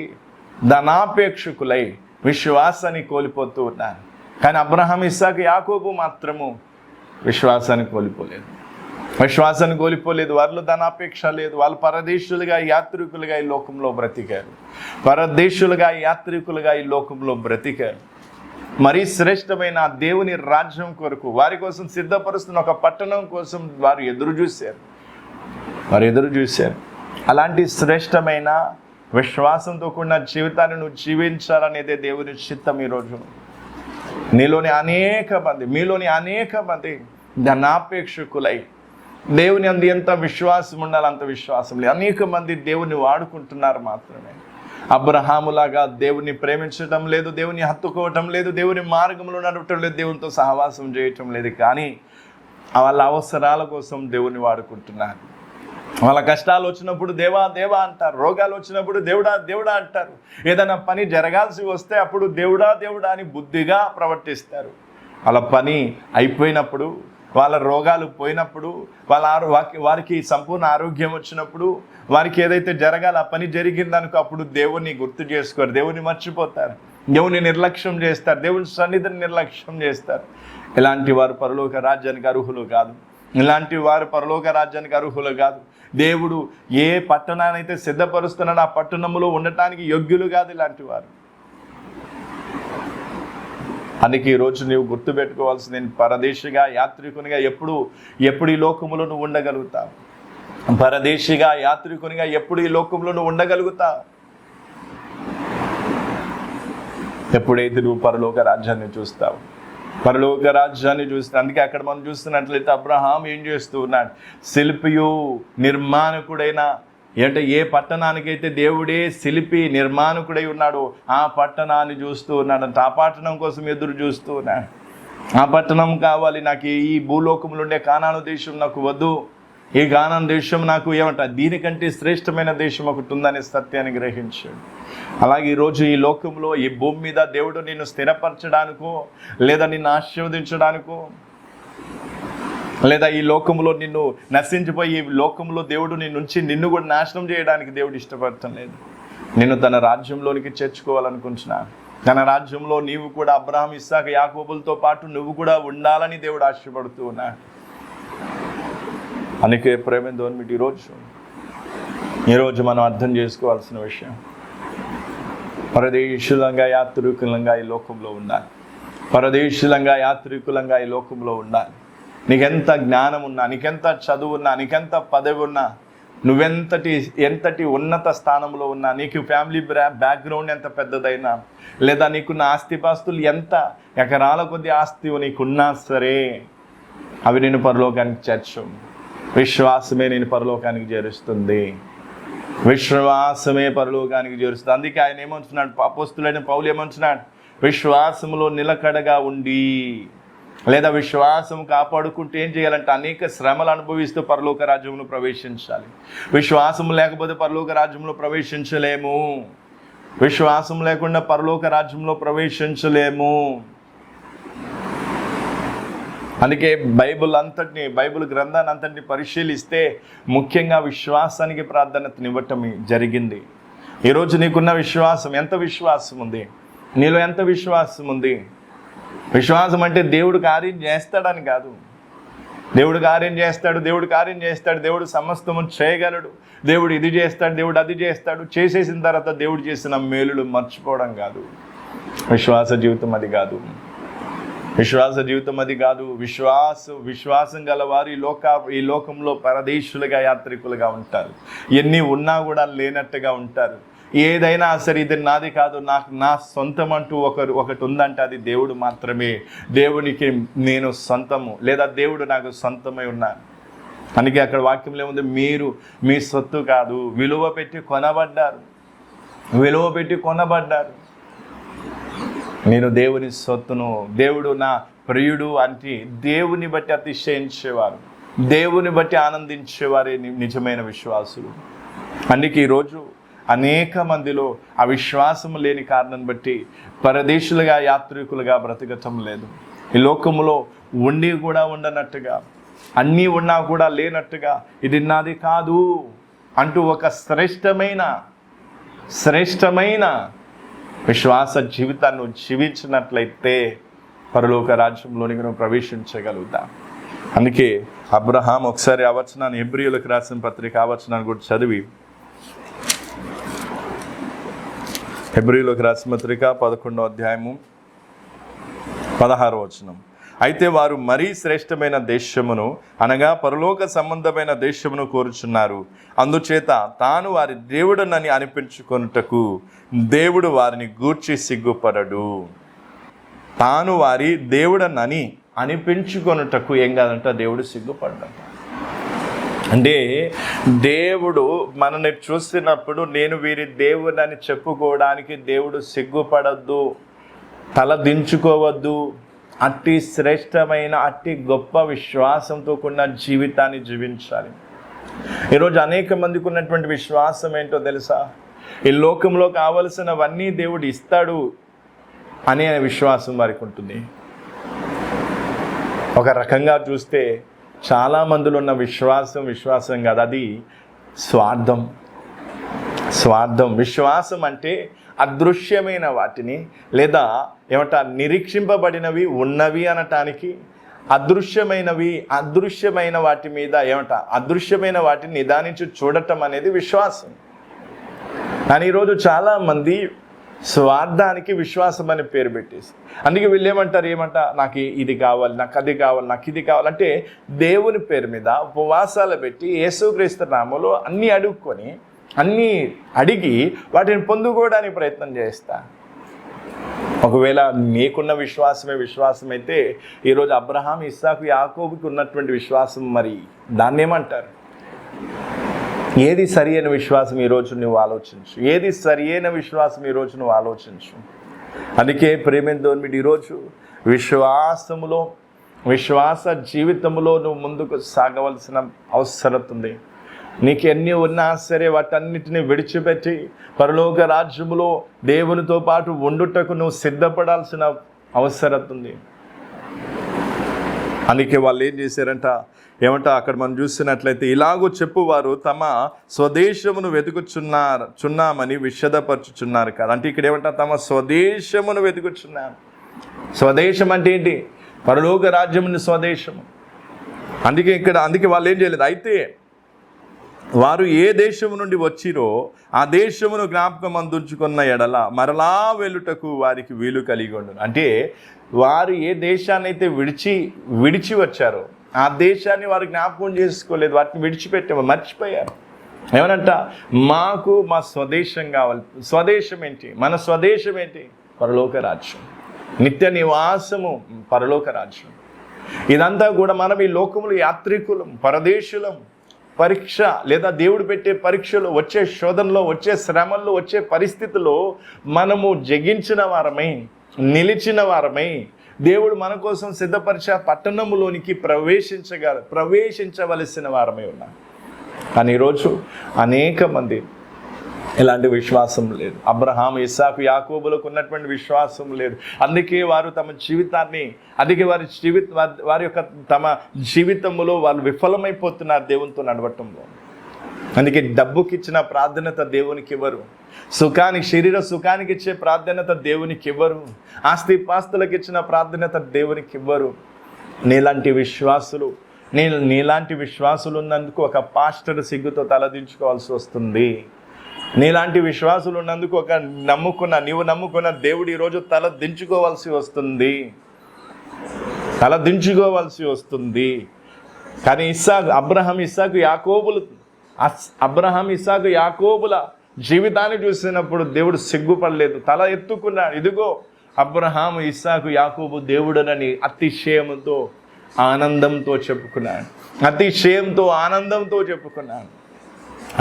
ధనాపేక్షకులై విశ్వాసాన్ని కోల్పోతూ ఉన్నారు. కానీ అబ్రహాం, ఇస్సాకు, యాకోబు మాత్రము విశ్వాసాన్ని కోల్పోలేదు. వారిలో ధనాపేక్ష లేదు. వాళ్ళు పరదేశులుగా, యాత్రికులుగా ఈ లోకంలో బ్రతికారు. మరీ శ్రేష్టమైన దేవుని రాజ్యం కొరకు వారి కోసం సిద్ధపరుస్తున్న ఒక పట్టణం కోసం వారు ఎదురు చూశారు. అలాంటి శ్రేష్టమైన విశ్వాసంతో కూడిన జీవితాన్ని నువ్వు జీవించాలనేదే దేవుని చిత్తం. ఈరోజు మీలోని అనేక మంది ధనాపేక్షకులై దేవుని అందు ఎంత విశ్వాసం ఉండాలి అంత విశ్వాసం లేదు. అనేక మంది దేవుని వాడుకుంటున్నారు మాత్రమే. అబ్రహాములాగా దేవుని ప్రేమించడం లేదు, దేవుని హత్తుకోవటం లేదు, దేవుని మార్గంలో నడవటం లేదు, దేవునితో సహవాసం చేయటం లేదు. కానీ వాళ్ళ అవసరాల కోసం దేవుని వాడుకుంటున్నారు. వాళ్ళ కష్టాలు వచ్చినప్పుడు దేవా దేవా అంటారు, రోగాలు వచ్చినప్పుడు దేవుడా దేవుడా అంటారు, ఏదైనా పని జరగాల్సి వస్తే అప్పుడు దేవుడా దేవుడా అని బుద్ధిగా ప్రవర్తిస్తారు. వాళ్ళ పని అయిపోయినప్పుడు, వాళ్ళ రోగాలు పోయినప్పుడు, వారికి సంపూర్ణ ఆరోగ్యం వచ్చినప్పుడు, వారికి ఏదైతే జరగాలి ఆ పని జరిగిందనుకో అప్పుడు దేవుని గుర్తు చేసుకోరు, దేవుని మర్చిపోతారు, దేవుని నిర్లక్ష్యం చేస్తారు, దేవుని సన్నిధిని నిర్లక్ష్యం చేస్తారు. ఇలాంటి వారు పరలోక రాజ్యానికి అర్హులు కాదు. దేవుడు ఏ పట్టణాన్ని అయితే సిద్ధపరుస్తున్నాడో ఆ పట్టణంలో ఉండటానికి యోగ్యులు కాదు ఇలాంటి వారు. అందుకే ఈరోజు నీవు గుర్తుపెట్టుకోవాల్సింది, నేను పరదేశిగా, యాత్రికునిగా ఎప్పుడు ఈ లోకములో నువ్వు ఉండగలుగుతావు? పరదేశిగా, యాత్రికునిగా ఎప్పుడు ఈ లోకంలో నువ్వు ఉండగలుగుతావు? ఎప్పుడైతే నువ్వు పరలోక రాజ్యాన్ని చూస్తావు. అందుకే అక్కడ మనం చూస్తున్నట్లయితే అబ్రహాం ఏం చేస్తూ ఉన్నాడు? శిల్పియు నిర్మాణకుడైన, అంటే ఏ పట్టణానికైతే దేవుడే శిల్పి నిర్మాణకుడై ఉన్నాడు ఆ పట్టణాన్ని చూస్తూ ఉన్నాడంట. ఆ పట్టణం కోసం ఎదురు చూస్తూ ఉన్నాడు. ఆ పట్టణం కావాలి నాకు, ఈ భూలోకంలో ఉండే కానాను దేశం నాకు వద్దు, ఈ కానాను దేశం నాకు దీనికంటే శ్రేష్టమైన దేశం ఒకటి ఉందనే సత్యాన్ని గ్రహించాడు. అలాగే ఈరోజు ఈ లోకంలో, ఈ భూమి మీద దేవుడు నిన్ను స్థిరపరచడానికో లేదా నిన్ను ఆశీర్వదించడానికో, లేదా ఈ లోకంలో నిన్ను నశించిపోయి ఈ లోకంలో దేవుడు నిన్ను కూడా నాశనం చేయడానికి దేవుడు ఇష్టపడటం లేదు. నిన్ను తన రాజ్యంలోనికి చేర్చుకోవాలనుకుంటున్నాను. తన రాజ్యంలో నీవు కూడా అబ్రహాం, ఇస్సాకు, యాకోబులతో పాటు నువ్వు కూడా ఉండాలని దేవుడు ఆశపడుతూ ఉన్నాడు. అందుకే ప్రేమతో ఈరోజు మనం అర్థం చేసుకోవాల్సిన విషయం, పరదేశులంగా, యాత్రికులంగా ఈ లోకంలో ఉండాలి. నీకెంత జ్ఞానం ఉన్నా, నీకెంత చదువు ఉన్నా, నీకెంత పదవి ఉన్నా, ఎంతటి ఉన్నత స్థానంలో ఉన్నా, నీకు ఫ్యామిలీ బ్యాక్గ్రౌండ్ ఎంత పెద్దదైనా, లేదా నీకున్న ఆస్తిపాస్తులు ఎంత ఎకరాల కొద్ది ఆస్తి నీకున్నా సరే, అవి నేను పరలోకానికి చేర్చు. విశ్వాసమే నేను పరలోకానికి చేరుస్తుంది. విశ్వాసమే పరలోకానికి చేరుస్తుంది. అందుకే ఆయన ఏమంటున్నాడు, అపోస్తులైన పౌలు ఏమంటున్నాడు, విశ్వాసములో నిలకడగా ఉండి, లేదా విశ్వాసం కాపాడుకుంటూ ఏం చేయాలంటే అనేక శ్రమలు అనుభవిస్తూ పరలోక రాజ్యంలో ప్రవేశించాలి. విశ్వాసం లేకపోతే పరలోక రాజ్యంలో ప్రవేశించలేము. విశ్వాసం లేకుండా పరలోక రాజ్యంలో ప్రవేశించలేము. అందుకే బైబిల్ గ్రంథాన్ని అంతటిని పరిశీలిస్తే ముఖ్యంగా విశ్వాసానికి ప్రాధాన్యతనివ్వటం జరిగింది. ఈరోజు నీకున్న విశ్వాసం, ఎంత విశ్వాసం ఉంది నీలో, ఎంత విశ్వాసం ఉంది? విశ్వాసం అంటే దేవుడు కార్యం చేస్తాడని కాదు. దేవుడు కార్యం చేస్తాడు, దేవుడు సమస్తము చేయగలడు, దేవుడు ఇది చేస్తాడు, దేవుడు అది చేస్తాడు. చేసేసిన తర్వాత దేవుడు చేసిన మేలులు మర్చిపోవడం కాదు. విశ్వాస జీవితం అది కాదు. విశ్వాసం గలవారు ఈ లోకంలో పరదేశులుగా, యాత్రికులుగా ఉంటారు. ఎన్ని ఉన్నా కూడా లేనట్టుగా ఉంటారు. ఏదైనా సరే ఇది నాది కాదు, నా సొంతం అంటూ ఒకటి ఉందంటే అది దేవుడు మాత్రమే. దేవునికి నేను సొంతము, లేదా దేవుడు నాకు సొంతమై ఉన్నాను. అందుకే అక్కడ వాక్యంలో ఏముంది, మీరు మీ సొత్తు కాదు, విలువ పెట్టి కొనబడ్డారు. నేను దేవుని సొత్తును, దేవుడు నా ప్రియుడు అంటే దేవుని బట్టి అతిశయించేవారు, దేవుని బట్టి ఆనందించేవారే నిజమైన విశ్వాసులు. అందుకే ఈరోజు అనేక మందిలో ఆ విశ్వాసం లేని కారణం బట్టి పరదేశులుగా, యాత్రికులుగా బ్రతకటం లేదు. ఈ లోకములో ఉండి కూడా ఉండనట్టుగా, అన్నీ ఉన్నా కూడా లేనట్టుగా, ఇది నాది కాదు అంటూ ఒక శ్రేష్టమైన విశ్వాస జీవితాన్ని జీవించినట్లయితే పరలోక రాజ్యంలోనికి నువ్వు ప్రవేశించగలుగుతా. అందుకే అబ్రహాం ఒకసారి ఆ వచనాన్ని, హెబ్రీయులకు రాసిన పత్రిక ఆ వచనాన్ని కూడా చదివి, హెబ్రీయులకు రాసిన పత్రిక 11వ అధ్యాయము 16వ వచనం. అయితే వారు మరీ శ్రేష్టమైన దేశమును, అనగా పరలోక సంబంధమైన దేశమును కోరుచున్నారు. అందుచేత తాను వారి దేవుడనని అనిపించుకొనుటకు దేవుడు వారిని గూర్చి సిగ్గుపడడు. తాను వారి దేవుడనని అనిపించుకొనుటకు ఏం కాదంట, దేవుడు సిగ్గుపడ్డాడు. అంటే దేవుడు మనల్ని చూసినప్పుడు నేను వీరి దేవుడని చెప్పుకోవడానికి దేవుడు సిగ్గుపడద్దు, తల దించుకోవద్దు. అట్టి శ్రేష్టమైన, అట్టి గొప్ప విశ్వాసంతో కూడిన జీవితాన్ని జీవించాలి. ఈరోజు అనేక మందికి ఉన్నటువంటి విశ్వాసం ఏంటో తెలుసా? ఈ లోకంలో కావలసినవన్నీ దేవుడు ఇస్తాడు అనే విశ్వాసం వారికి ఉంటుంది. ఒక రకంగా చూస్తే చాలా మందిలో ఉన్న విశ్వాసం కాదు, అది స్వార్థం. విశ్వాసం అంటే అదృశ్యమైన వాటిని, లేదా నిరీక్షింపబడినవి ఉన్నవి అనటానికి, అదృశ్యమైన వాటి మీద అదృశ్యమైన వాటిని నిదానించి చూడటం అనేది విశ్వాసం. కానీ ఈరోజు చాలామంది స్వార్థానికి విశ్వాసం అని పేరు పెట్టేసి, అందుకే వీళ్ళు ఏమంటారు, నాకు ఇది కావాలి, నాకు అది కావాలి, నాకు ఇది కావాలంటే దేవుని పేరు మీద ఉపవాసాలు పెట్టి యేసుక్రీస్తు నామములో అన్నీ అడిగి వాటిని పొందుకోవడానికి ప్రయత్నం చేస్తా. ఒకవేళ నీకున్న విశ్వాసం అయితే ఈరోజు అబ్రహాం, ఇస్సాకు, యాకోబుకి ఉన్నటువంటి విశ్వాసం, మరి దాన్ని ఏమంటారు? ఏది సరి అయిన విశ్వాసం ఈరోజు నువ్వు ఆలోచించు. అందుకే ప్రేమైన దేవుని ఈరోజు విశ్వాస జీవితంలో నువ్వు ముందుకు సాగవలసిన అవసరం ఉంది. నీకు ఎన్ని ఉన్నా సరే వాటన్నిటిని విడిచిపెట్టి పరలోక రాజ్యములో దేవునితో పాటు ఉండుటకు నువ్వు సిద్ధపడాల్సిన అవసరం ఉంది. అందుకే వాళ్ళు ఏం చేశారంట, అక్కడ మనం చూసినట్లయితే, ఇలాగూ చెప్పువారు తమ స్వదేశమును వెతుకుచున్నామని విషదపరచుచున్నారు కదా. అంటే ఇక్కడ తమ స్వదేశమును వెతుకుచున్నారు. స్వదేశం అంటే ఏంటి? పరలోక రాజ్యముని స్వదేశము. అందుకే వాళ్ళు ఏం చేయలేదు. అయితే వారు ఏ దేశము నుండి వచ్చిరో ఆ దేశమును జ్ఞాపకం అందుకున్న ఎడల మరలా వెళ్ళుటకు వారికి వీలు కలిగి ఉండును. అంటే వారు ఏ దేశాన్ని అయితే విడిచి వచ్చారో ఆ దేశాన్ని వారు జ్ఞాపకం చేసుకోలేదు, వాటిని మర్చిపోయారు. ఏమనంట, మాకు మా స్వదేశం కావాలి. స్వదేశం ఏంటి? మన స్వదేశం ఏంటి? పరలోక రాజ్యం, నిత్య నివాసము, పరలోక రాజ్యం. ఇదంతా కూడా మనం ఈ లోకములు యాత్రికులం, పరదేశులం. పరీక్ష లేదా దేవుడు పెట్టే పరీక్షలు, వచ్చే శోధనలో, వచ్చే శ్రమల్లో, వచ్చే పరిస్థితుల్లో మనము జగించిన వారమై, నిలిచిన వారమై, దేవుడు మన కోసం సిద్ధపరిచే పట్టణములోనికి ప్రవేశించవలసిన వారమై ఉన్నాం. కానీ ఈరోజు అనేక మంది ఇలాంటి విశ్వాసం లేదు. అబ్రహాం, ఇస్సాకు, యాకోబులకు ఉన్నటువంటి విశ్వాసం లేదు. అందుకే వారు తమ జీవితాన్ని, వారి యొక్క తమ జీవితంలో వాళ్ళు విఫలమైపోతున్నారు దేవునితో నడవటంలో. అందుకే డబ్బుకి ఇచ్చిన ప్రాధాన్యత దేవునికి ఇవ్వరు, శరీర సుఖానికి ఇచ్చే ప్రాధాన్యత దేవునికి ఇవ్వరు, ఆస్తిపాస్తులకు ఇచ్చిన ప్రాధాన్యత దేవునికి ఇవ్వరు. నీలాంటి విశ్వాసులు ఉన్నందుకు ఒక పాస్టర్ సిగ్గుతో తలదించుకోవాల్సి వస్తుంది. నీలాంటి విశ్వాసులు ఉన్నందుకు నీవు నమ్ముకున్న దేవుడు ఈరోజు తలదించుకోవాల్సి వస్తుంది. కానీ అబ్రహాం, ఇస్సాకు, యాకోబుల జీవితాన్ని చూసినప్పుడు దేవుడు సిగ్గుపడలేదు, తల ఎత్తుకున్నాడు. ఇదిగో అబ్రహాము, ఇస్సాకు, యాకోబు దేవుడనని అతిశయంతో ఆనందంతో చెప్పుకున్నాను.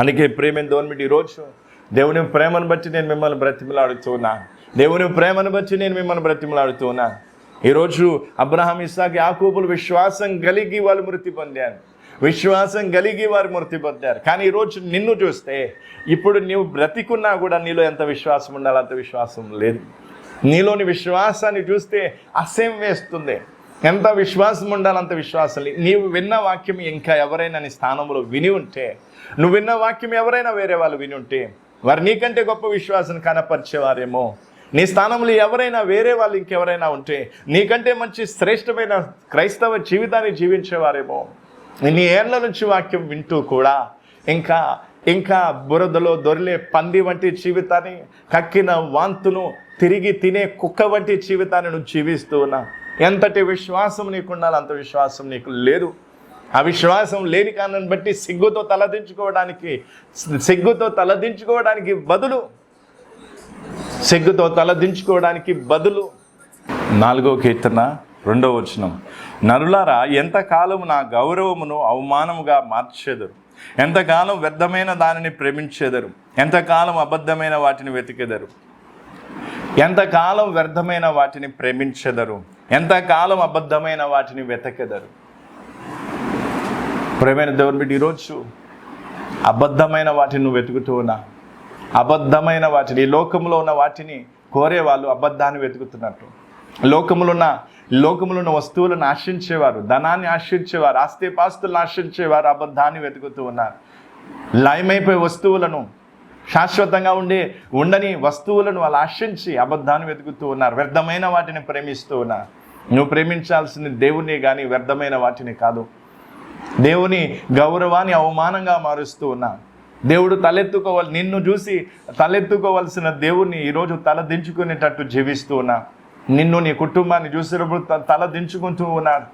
అందుకే ప్రేమను దోన్మిటి ఈరోజు దేవుని ప్రేమను బట్టి నేను మిమ్మల్ని బ్రతిమలాడుతున్నా. ఈరోజు అబ్రహాం, ఇస్సాకు, యాకోబులు విశ్వాసం కలిగి వాళ్ళు మృతి పొందారు. కానీ ఈరోజు నిన్ను చూస్తే, ఇప్పుడు నీవు బ్రతికున్నా కూడా నీలో ఎంత విశ్వాసం ఉండాలో అంత విశ్వాసం లేదు. నీలోని విశ్వాసాన్ని చూస్తే అసహ్యం వేస్తుంది. ఎంత విశ్వాసం ఉండాలో అంత విశ్వాసం లేదు. నీవు విన్న వాక్యం ఇంకా ఎవరైనా నీ స్థానంలో విని ఉంటే, నువ్వు విన్న వాక్యం ఎవరైనా వేరే వాళ్ళు విని ఉంటే, వారు నీకంటే గొప్ప విశ్వాసం కనపరిచేవారేమో. నీ స్థానంలో ఎవరైనా వేరే వాళ్ళు ఇంకెవరైనా ఉంటే, నీకంటే మంచి శ్రేష్టమైన క్రైస్తవ జీవితాన్ని జీవించేవారేమో. నీ ఏళ్ల నుంచి వాక్యం వింటూ కూడా ఇంకా బురదలో దొరిలే పంది వంటి జీవితాన్ని, కక్కిన వాంతును తిరిగి తినే కుక్క వంటి జీవితాన్ని నువ్వు జీవిస్తూ ఉన్నా. ఎంతటి విశ్వాసం నీకు ఉండాలి అంత విశ్వాసం నీకు లేదు. ఆ విశ్వాసం లేని కారణాన్ని బట్టి సిగ్గుతో తలదించుకోవడానికి బదులు 4వ కీర్తన 2వ వచనం, నరులారా ఎంతకాలం నా గౌరవమును అవమానముగా మార్చెదరు, ఎంతకాలం వ్యర్థమైన దానిని ప్రేమించెదరు, ఎంతకాలం అబద్ధమైన వాటిని వెతికెదరు. ఎంతకాలం వ్యర్థమైన వాటిని ప్రేమించెదరు, ఎంతకాలం అబద్ధమైన వాటిని వెతకెదరు. ప్రేమైన దేవుని బిడ్డ, ఈరోజు అబద్ధమైన వాటిని నువ్వు వెతుకుతూ ఉన్నా. అబద్ధమైన వాటిని, ఈ లోకంలో ఉన్న వాటిని కోరేవాళ్ళు అబద్ధాన్ని వెతుకుతున్నట్టు. లోకములో ఉన్న వస్తువులను ఆశించేవారు, ధనాన్ని ఆశించేవారు, ఆస్తిపాస్తులను ఆశించేవారు అబద్ధాన్ని వెతుకుతూ ఉన్నారు. లయమైపోయే వస్తువులను, శాశ్వతంగా ఉండని వస్తువులను వాళ్ళు ఆశించి అబద్ధాన్ని వెతుకుతూ ఉన్నారు. వ్యర్థమైన వాటిని ప్రేమిస్తూ ఉన్నారు. నువ్వు ప్రేమించాల్సింది దేవుని కానీ వ్యర్థమైన వాటిని కాదు. దేవుని గౌరవాన్ని అవమానంగా మారుస్తూ ఉన్నా. దేవుడు నిన్ను చూసి తలెత్తుకోవాల్సిన దేవుణ్ణి ఈరోజు తలదించుకునేటట్టు జీవిస్తూ ఉన్నా. నిన్ను, నీ కుటుంబాన్ని చూసినప్పుడు తలదించుకుంటూ ఉన్నాడు.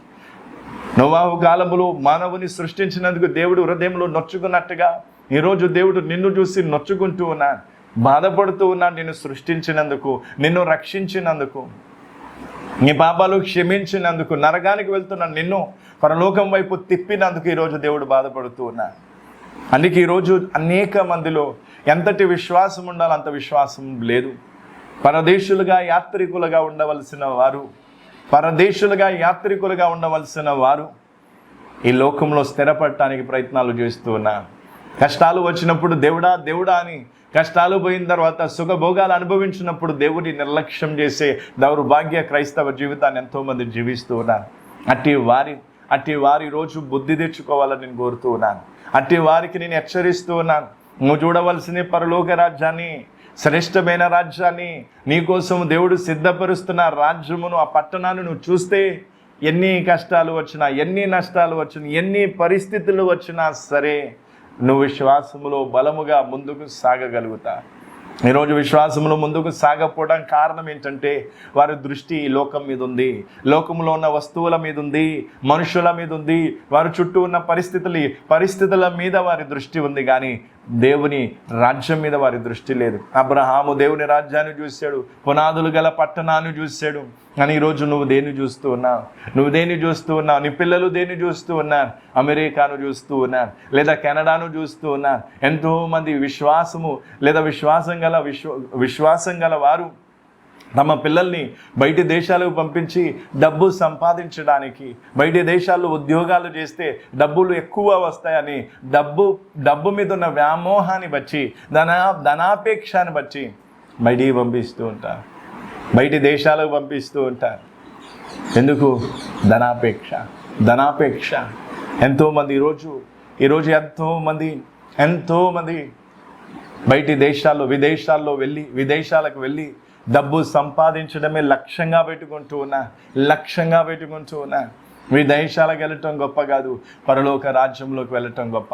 నోవాహు కాలములో మానవుని సృష్టించినందుకు దేవుడు హృదయంలో నొచ్చుకున్నట్టుగా ఈరోజు దేవుడు నిన్ను చూసి నొచ్చుకుంటూ ఉన్నాడు, బాధపడుతూ ఉన్నాడు. నిన్ను సృష్టించినందుకు, నిన్ను రక్షించినందుకు, నీ పాపాలు క్షమించినందుకు, నరకానికి వెళ్తున్న నిన్ను పరలోకం వైపు తిప్పినందుకు ఈరోజు దేవుడు బాధపడుతూ ఉన్నాడు. అందుకే ఈరోజు అనేక మందిలో ఎంతటి విశ్వాసం ఉండాలో అంత విశ్వాసం లేదు. పరదేశులుగా యాత్రికులుగా ఉండవలసిన వారు ఈ లోకంలో స్థిరపడటానికి ప్రయత్నాలు చేస్తూ ఉన్నారు. కష్టాలు వచ్చినప్పుడు దేవుడా అని, కష్టాలు పోయిన తర్వాత సుఖభోగాలు అనుభవించినప్పుడు దేవుడిని నిర్లక్ష్యం చేసే దౌర్భాగ్య క్రైస్తవ జీవితాన్ని ఎంతోమంది జీవిస్తూ ఉన్నారు. అట్టి వారి రోజు బుద్ధి తెచ్చుకోవాలని నేను కోరుతూ ఉన్నాను. అట్టి వారికి నేను హెచ్చరిస్తూ ఉన్నాను. నువ్వు చూడవలసిన పరలోక రాజ్యాన్ని, శ్రేష్టమైన రాజ్యాన్ని, నీకోసం దేవుడు సిద్ధపరుస్తున్న రాజ్యమును, ఆ పట్టణాన్ని నువ్వు చూస్తే ఎన్ని కష్టాలు వచ్చినా, ఎన్ని నష్టాలు వచ్చినా, ఎన్ని పరిస్థితులు వచ్చినా సరే నువ్వు విశ్వాసములో బలముగా ముందుకు సాగగలుగుతా. ఈరోజు విశ్వాసంలో ముందుకు సాగపోవడం కారణం ఏంటంటే వారి దృష్టి ఈ లోకం మీద ఉంది, లోకంలో ఉన్న వస్తువుల మీద ఉంది, మనుషుల మీద ఉంది, వారి చుట్టూ ఉన్న పరిస్థితుల మీద వారి దృష్టి ఉంది. కానీ దేవుని రాజ్యం మీద వారి దృష్టి లేదు. అబ్రహాము దేవుని రాజ్యాన్ని చూశాడు, పునాదులు గల పట్టణాన్ని చూశాడు. కానీ ఈరోజు నువ్వు దేన్ని చూస్తూ ఉన్నావు? నువ్వు దేన్ని చూస్తూ ఉన్నావు? నీ పిల్లలు దేన్ని చూస్తూ ఉన్నారు? అమెరికాను చూస్తూ ఉన్నారు, లేదా కెనడాను చూస్తూ ఉన్నారు. ఎంతోమంది విశ్వాసము లేదా విశ్వాసం గల వారు తమ పిల్లల్ని బయటి దేశాలకు పంపించి డబ్బు సంపాదించడానికి, బయటి దేశాల్లో ఉద్యోగాలు చేస్తే డబ్బులు ఎక్కువ వస్తాయని డబ్బు మీద ఉన్న వ్యామోహాన్ని బట్టి, ధనాపేక్షని బట్టి బయటికి పంపిస్తూ ఉంటారు, బయటి దేశాలకు పంపిస్తూ ఉంటారు. ఎందుకు? ధనాపేక్ష. ఎంతోమంది ఈరోజు ఎంతోమంది బయటి విదేశాలకు వెళ్ళి డబ్బు సంపాదించడమే లక్ష్యంగా పెట్టుకుంటూ ఉన్నా. విదేశాలకు వెళ్ళటం గొప్ప కాదు, పరలోక రాజ్యంలోకి వెళ్ళటం గొప్ప.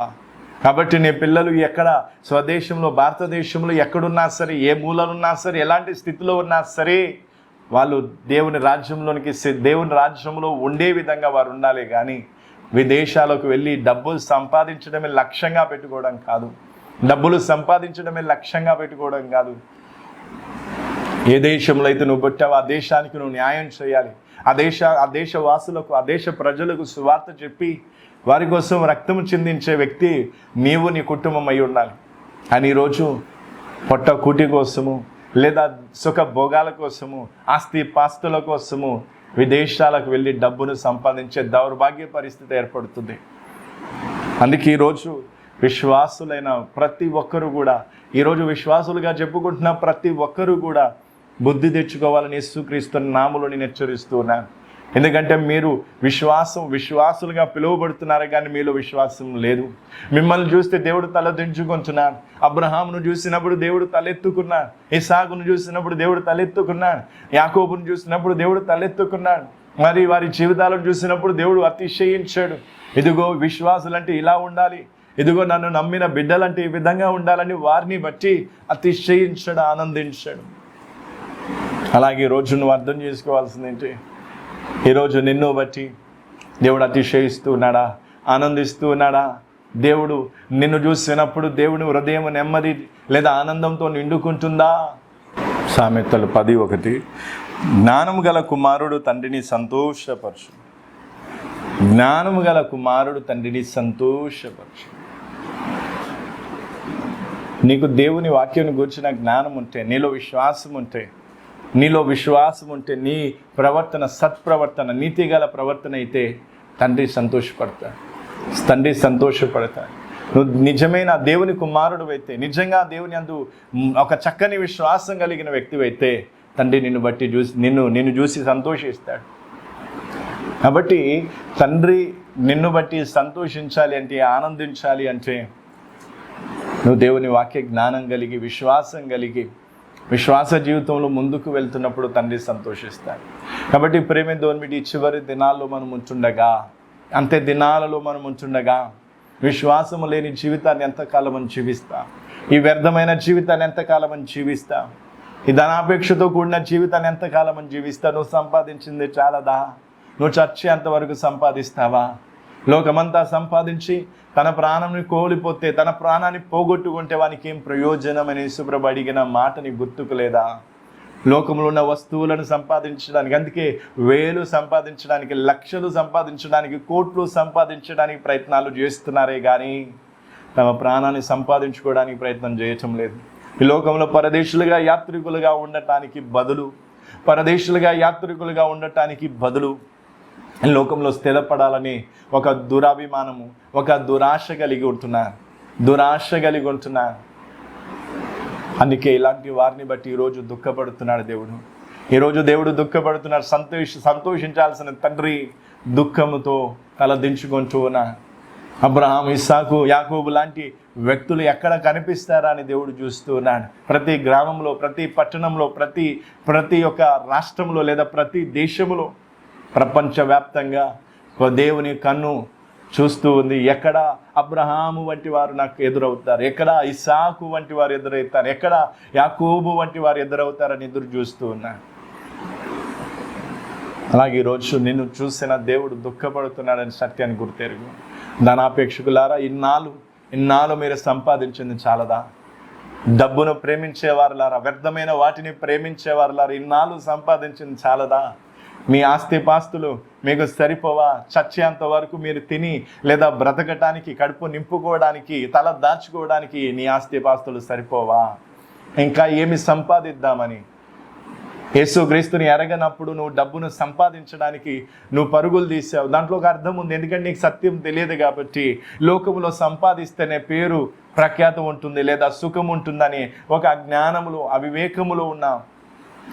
కాబట్టి నీ పిల్లలు ఎక్కడ, స్వదేశంలో, భారతదేశంలో ఎక్కడున్నా సరే, ఏ మూలలున్నా సరే, ఎలాంటి స్థితిలో ఉన్నా సరే, వాళ్ళు దేవుని రాజ్యంలో ఉండే విధంగా వారు ఉండాలి. కానీ విదేశాలకు వెళ్ళి డబ్బులు సంపాదించడమే లక్ష్యంగా పెట్టుకోవడం కాదు. ఏ దేశంలో అయితే నువ్వు పుట్టావో ఆ దేశానికి నువ్వు న్యాయం చేయాలి. ఆ దేశ వాసులకు, ఆ దేశ ప్రజలకు సువార్త చెప్పి వారి కోసం రక్తము చిందించే వ్యక్తి నీవు, నీ కుటుంబం అయి ఉండాలి. అని ఈరోజు పొట్ట కూటి కోసము, లేదా సుఖ భోగాల కోసము, ఆస్తి పాస్తుల కోసము విదేశాలకు వెళ్ళి డబ్బును సంపాదించే దౌర్భాగ్య పరిస్థితి ఏర్పడుతుంది. అందుకే ఈరోజు విశ్వాసులైన ప్రతి ఒక్కరు కూడా, ఈరోజు విశ్వాసులుగా చెప్పుకుంటున్న ప్రతి ఒక్కరు కూడా బుద్ధి తెచ్చుకోవాలని యేసుక్రీస్తు నామములో నేను హెచ్చరిస్తూ ఉన్నాను. ఎందుకంటే మీరు విశ్వాసులుగా పిలువబడుతున్నారు, కానీ మీలో విశ్వాసం లేదు. మిమ్మల్ని చూస్తే దేవుడు తలదించుకుంటున్నాడు. అబ్రహామును చూసినప్పుడు దేవుడు తలెత్తుకున్నాడు, ఇసాకును చూసినప్పుడు దేవుడు తలెత్తుకున్నాడు, యాకోబును చూసినప్పుడు దేవుడు తలెత్తుకున్నాడు. మరి వారి జీవితాలను చూసినప్పుడు దేవుడు అతిశయించాడు. ఇదిగో విశ్వాసులంటే ఇలా ఉండాలి, ఇదిగో నన్ను నమ్మిన బిడ్డలంటే ఈ విధంగా ఉండాలని వారిని బట్టి అతిశయించాడు, ఆనందించాడు. అలాగే ఈరోజు నువ్వు అర్థం చేసుకోవాల్సింది ఏంటి? ఈరోజు నిన్ను బట్టి దేవుడు అతిశయిస్తూ ఉన్నాడా, ఆనందిస్తూ ఉన్నాడా? దేవుడు నిన్ను చూసినప్పుడు దేవుని హృదయం నెమ్మది లేదా ఆనందంతో నిండుకుంటుందా? సామెతలు 10:1 జ్ఞానము గల కుమారుడు తండ్రిని సంతోషపరచు. నీకు దేవుని వాక్యాన్ని గురించిన జ్ఞానం ఉంటే, నీలో విశ్వాసం ఉంటే, నీ ప్రవర్తన సత్ప్రవర్తన, నీతిగల ప్రవర్తన అయితే తండ్రి సంతోషపడతాడు. నువ్వు నిజమైన దేవుని కుమారుడు అయితే, నిజంగా దేవుని అందు ఒక చక్కని విశ్వాసం కలిగిన వ్యక్తివైతే తండ్రి నిన్ను చూసి సంతోషిస్తాడు. కాబట్టి తండ్రి నిన్ను బట్టి సంతోషించాలి అంటే, ఆనందించాలి అంటే, నువ్వు దేవుని వాక్య జ్ఞానం కలిగి, విశ్వాసం కలిగి, విశ్వాస జీవితంలో ముందుకు వెళ్తున్నప్పుడు తండ్రి సంతోషిస్తాడు. కాబట్టి ప్రేమ దోన్మిటి చివరి దినాల్లో మనం ఉంటుండగా, అంతే దినాలలో మనం ఉంటుండగా, విశ్వాసము లేని జీవితాన్ని ఎంతకాలం అని జీవిస్తా? ఈ వ్యర్థమైన జీవితాన్ని ఎంతకాలం అని జీవిస్తా? ఈ ధనాపేక్షతో కూడిన జీవితాన్ని ఎంతకాలం అని జీవిస్తా? నువ్వు సంపాదించింది చాలదా? నువ్వు చచ్చేంతవరకు సంపాదిస్తావా? లోకమంతా సంపాదించి తన ప్రాణాన్ని కోల్పోతే, తన ప్రాణాన్ని పోగొట్టుకుంటే వానికి ఏం ప్రయోజనం అని యేసుప్రభు అడిగిన మాటని గుర్తుకు లేదా? లోకంలో ఉన్న వస్తువులను సంపాదించడానికి, అందుకే వేలు సంపాదించడానికి, లక్షలు సంపాదించడానికి, కోట్లు సంపాదించడానికి ప్రయత్నాలు చేస్తున్నారే కానీ తమ ప్రాణాన్ని సంపాదించుకోవడానికి ప్రయత్నం చేయటం లేదు. ఈ లోకంలో పరదేశులుగా యాత్రికులుగా ఉండటానికి బదులు లోకంలో స్థిరపడాలని ఒక దురాభిమానము, ఒక దురాశ కలిగి ఉంటున్నారు. అందుకే ఇలాంటి వారిని బట్టి ఈరోజు దుఃఖపడుతున్నాడు దేవుడు. ఈరోజు దేవుడు దుఃఖపడుతున్నాడు. సంతోషించాల్సిన తండ్రి దుఃఖముతో తలదించుకుంటూ ఉన్నారు. అబ్రహాం, ఇస్సాకు, యాకోబు లాంటి వ్యక్తులు ఎక్కడ కనిపిస్తారా అని దేవుడు చూస్తూ ఉన్నాడు. ప్రతి గ్రామంలో, ప్రతి పట్టణంలో, ప్రతి ఒక్క రాష్ట్రంలో లేదా ప్రతి దేశంలో, ప్రపంచవ్యాప్తంగా దేవుని కన్ను చూస్తూ ఉంది. ఎక్కడ అబ్రహాము వంటి వారు నాకు ఎదురవుతారు, ఎక్కడ ఇస్సాకు వంటి వారు ఎదురవుతారు, ఎక్కడ యాకోబు వంటి వారు ఎదురవుతారని ఎదురు చూస్తూ ఉన్నారు. అలాగే ఈరోజు నిన్ను చూసిన దేవుడు దుఃఖపడుతున్నాడని సత్యాన్ని గుర్తెరుగు. ధనాపేక్షకులారా, ఇన్నాళ్ళు మీరు సంపాదించింది చాలదా? డబ్బును ప్రేమించేవారులారా, వ్యర్థమైన వాటిని ప్రేమించేవారులారా, ఇన్నాళ్ళు సంపాదించింది చాలదా? మీ ఆస్తిపాస్తులు మీకు సరిపోవా? చచ్చేంత వరకు మీరు తిని లేదా బ్రతకటానికి, కడుపు నింపుకోవడానికి, తల దాచుకోవడానికి నీ ఆస్తిపాస్తులు సరిపోవా? ఇంకా ఏమి సంపాదిద్దామని? యేసుక్రీస్తుని ఎరగనప్పుడు నువ్వు డబ్బును సంపాదించడానికి నువ్వు పరుగులు తీసావు. దాంట్లో ఒక అర్థం ఉంది. ఎందుకంటే నీకు సత్యం తెలియదు కాబట్టి. లోకములో సంపాదిస్తేనే పేరు ప్రఖ్యాతం ఉంటుంది లేదా సుఖం ఉంటుందని ఒక అజ్ఞానములో, అవివేకములో ఉన్నావు.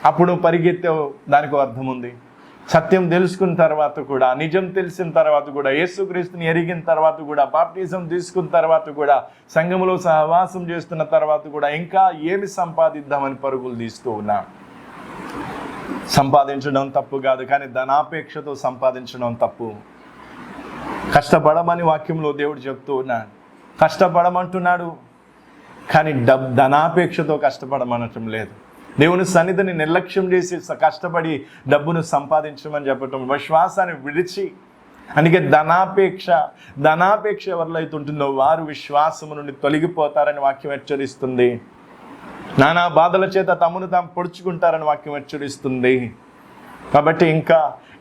అప్పుడు పరిగెత్తావు. దానికి అర్థం ఉంది. సత్యం తెలుసుకున్న తర్వాత కూడా, నిజం తెలిసిన తర్వాత కూడా, యేసుక్రీస్తుని ఎరిగిన తర్వాత కూడా, బాప్టిజం తీసుకున్న తర్వాత కూడా, సంఘములో సహవాసం చేస్తున్న తర్వాత కూడా ఇంకా ఏమి సంపాదిద్దామని పరుగులు తీస్తూ ఉన్నా. సంపాదించడం తప్పు కాదు, కానీ ధనాపేక్షతో సంపాదించడం తప్పు. కష్టపడమని వాక్యంలో దేవుడు చెప్తూ ఉన్నాడు. కష్టపడమంటున్నాడు, కానీ ధనాపేక్షతో కష్టపడమనటం లేదు. దేవుని సన్నిధిని నిర్లక్ష్యం చేసి కష్టపడి డబ్బును సంపాదించమని చెప్పటం, విశ్వాసాన్ని విడిచి. అందుకే ధనాపేక్ష ఎవరిలో అయితే ఉంటుందో వారు విశ్వాసము నుండి తొలగిపోతారని వాక్యం హెచ్చరిస్తుంది. నానా బాధల చేత తమను తాము పొడుచుకుంటారని వాక్యం హెచ్చరిస్తుంది. కాబట్టి ఇంకా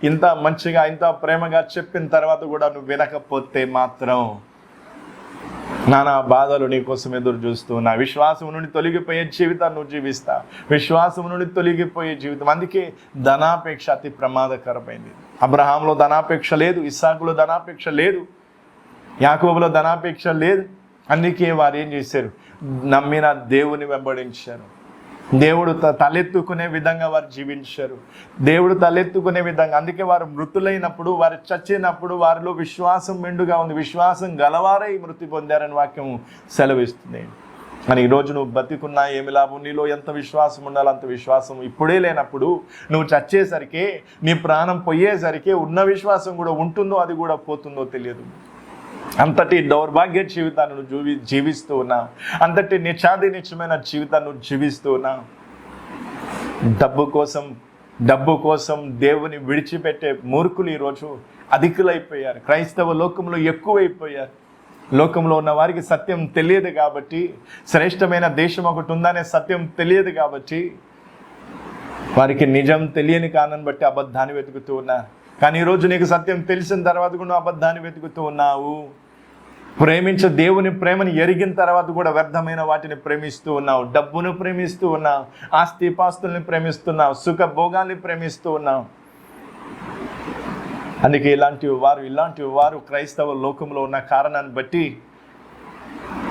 ఇంత మంచిగా, ఇంత ప్రేమగా చెప్పిన తర్వాత కూడా నువ్వు వినకపోతే మాత్రం నానా బాధలు నీ కోసం ఎదురు చూస్తున్నా. విశ్వాసం నుండి తొలగిపోయే జీవితాన్ని నువ్వు జీవిస్తా. విశ్వాసం నుండి తొలగిపోయే జీవితం. అందుకే ధనాపేక్ష అతి ప్రమాదకరమైంది. అబ్రహాంలో ధనాపేక్ష లేదు, ఇస్సాకులో ధనాపేక్ష లేదు, యాకోబులో ధనాపేక్ష లేదు. అందుకే వారు ఏం చేశారు? నమ్మిన దేవుని వెంబడించారు. దేవుడు తలెత్తుకునే విధంగా వారు జీవించారు. దేవుడు తలెత్తుకునే విధంగా. అందుకే వారు మృతులైనప్పుడు, వారు చచ్చినప్పుడు వారిలో విశ్వాసం మెండుగా ఉంది. విశ్వాసం గలవారై మృతి పొందారని వాక్యం సెలవిస్తుంది. కానీ ఈరోజు నువ్వు బతికున్నా ఏమి లాభం? నీలో ఎంత విశ్వాసం ఉండాలో అంత విశ్వాసం ఇప్పుడే లేనప్పుడు, నువ్వు చచ్చేసరికి, నీ ప్రాణం పోయేసరికి ఉన్న విశ్వాసం కూడా ఉంటుందో అది కూడా పోతుందో తెలియదు. అంతటి దౌర్భాగ్య జీవితాన్ని నువ్వు జీవిస్తూ ఉన్నావు. అంతటి నిత్యమైన జీవితాన్ని నువ్వు జీవిస్తూ ఉన్నావు. డబ్బు కోసం దేవుని విడిచిపెట్టే మూర్ఖులు ఈరోజు అధికులైపోయారు. క్రైస్తవ లోకంలో ఎక్కువైపోయారు. లోకంలో ఉన్న వారికి సత్యం తెలియదు కాబట్టి, శ్రేష్టమైన దేశం ఒకటి ఉందనే సత్యం తెలియదు కాబట్టి, వారికి నిజం తెలియని కారణాన్ని బట్టి అబద్ధాన్ని వెతుకుతూ ఉన్నారు. కానీ ఈరోజు నీకు సత్యం తెలిసిన తర్వాత కూడా నువ్వు అబద్ధాన్ని వెతుకుతూ ఉన్నావు. దేవుని ప్రేమని ఎరిగిన తర్వాత కూడా వ్యర్థమైన వాటిని ప్రేమిస్తూ ఉన్నావు. డబ్బును ప్రేమిస్తూ ఉన్నావు, ఆస్తిపాస్తుల్ని ప్రేమిస్తున్నావు, సుఖ భోగాల్ని ప్రేమిస్తూ ఉన్నావు. అందుకే ఇలాంటి వారు క్రైస్తవ లోకంలో ఉన్న కారణాన్ని బట్టి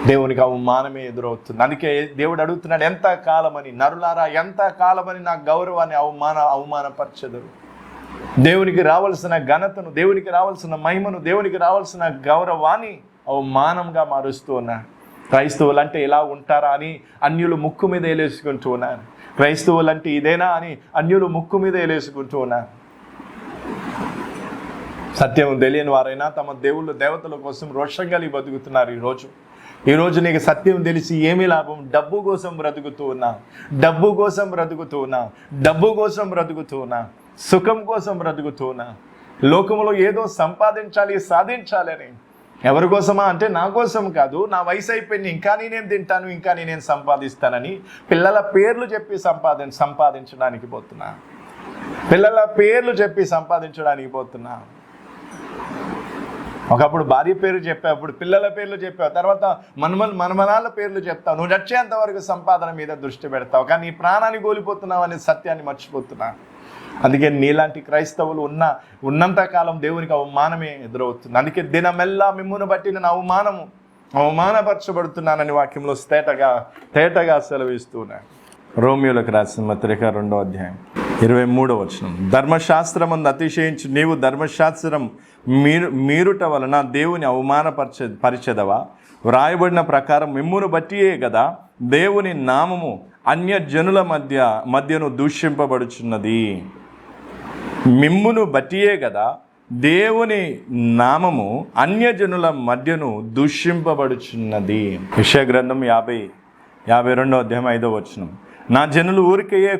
దేవునికి అవమానమే ఎదురవుతుంది. అందుకే దేవుడు అడుగుతున్నాడు, ఎంత కాలమని, నరులారా ఎంత కాలమని నా గౌరవాన్ని అవమానపరచెదరు? దేవునికి రావాల్సిన ఘనతను, దేవునికి రావాల్సిన మహిమను, దేవునికి రావాల్సిన గౌరవాన్ని అవమానంగా మారుస్తూ ఉన్నారు. క్రైస్తవులు అంటే ఇలా ఉంటారా అని అన్యులు ముక్కు మీద వేలేసుకుంటూ ఉన్నారు. క్రైస్తవులు అంటే ఇదేనా అని అన్యులు ముక్కు మీద వేలేసుకుంటూ ఉన్నారు. సత్యం తెలియని వారైనా తమ దేవతల కోసం రోషం కలిగి బతుకుతున్నారు. ఈరోజు నీకు సత్యం తెలిసి ఏమీ లాభం? డబ్బు కోసం బ్రతుకుతూ ఉన్నా, సుఖం కోసం బ్రతుకుతూ ఉన్నా, లోకంలో ఏదో సంపాదించాలి, సాధించాలని. ఎవరి కోసమా అంటే నా కోసం కాదు, నా వయసు అయిపోయింది, ఇంకా నేనేం తింటాను, ఇంకా నేనేం సంపాదిస్తానని పిల్లల పేర్లు చెప్పి సంపాదించడానికి పోతున్నా. ఒకప్పుడు భార్య పేరు చెప్పావు, అప్పుడు పిల్లల పేర్లు చెప్పావు, తర్వాత మనమనాల పేర్లు చెప్తావు. నువ్వు నచ్చేంత వరకు సంపాదన మీద దృష్టి పెడతావు, కానీ నీ ప్రాణాన్ని కోల్పోతున్నావు అనే సత్యాన్ని మర్చిపోతున్నావు. అందుకే నీలాంటి క్రైస్తవులు ఉన్నంతకాలం దేవునికి అవమానమే ఎదురవుతుంది. అందుకే దినమెల్లా మిమ్మును బట్టి నేను అవమానపరచబడుతున్నానని వాక్యంలో తేటగా సెలవిస్తున్నాను. రోమియోలకు రాసిన పత్రిక 2వ అధ్యాయం 23వ వచనం. ధర్మశాస్త్రమందు అతిశయించి నీవు ధర్మశాస్త్రం మీరుట వలన దేవుని అవమానపరిచెదవా? వ్రాయబడిన ప్రకారం మిమ్మును బట్టియే కదా దేవుని నామము అన్యజనుల మధ్యను దూషింపబడుచున్నది. మిమ్మును బట్టియే కదా దేవుని నామము అన్యజనుల మధ్యను దూషింపబడుచున్నది. యెషయా గ్రంథం 52వ అధ్యాయం 5వ వచనం. నా జనులు ఊరికయే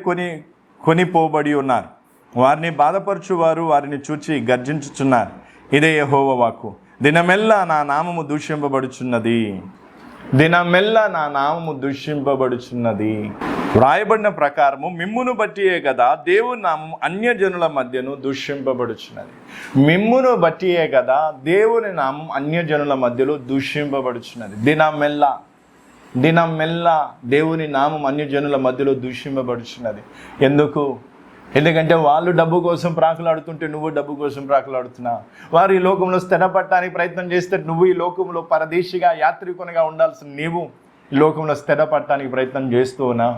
కొనిపోబడి ఉన్నారు, వారిని బాధపరచువారు వారిని చూచి గర్జించుచున్నారు. ఇదే యెహోవా వాక్కు. దినమెల్లా నా నామము దూషింపబడుచున్నది. దినమెల్లా నా నామము దూషింపబడుచున్నది. వ్రాయబడిన ప్రకారము మిమ్మును బట్టియే కదా దేవుని నామం అన్యజనుల మధ్యను దూషింపబడుచున్నది. మిమ్మును బట్టియే కదా దేవుని నామం అన్యజనుల మధ్యలో దూషింపబడుచున్నది. దినమెల్లా దేవుని నామం అన్యజనుల మధ్యలో దూషింపబడుచున్నది. ఎందుకంటే వాళ్ళు డబ్బు కోసం ప్రాకులాడుతుంటే నువ్వు డబ్బు కోసం ప్రాకులాడుతున్నావు. వారు ఈ లోకంలో స్థిరపడటానికి ప్రయత్నం చేస్తే నువ్వు ఈ లోకంలో పరదేశిగా యాత్రికునిగా ఉండాల్సిన నీవు ఈ లోకంలో స్థిరపడటానికి ప్రయత్నం చేస్తూ ఉన్నావు.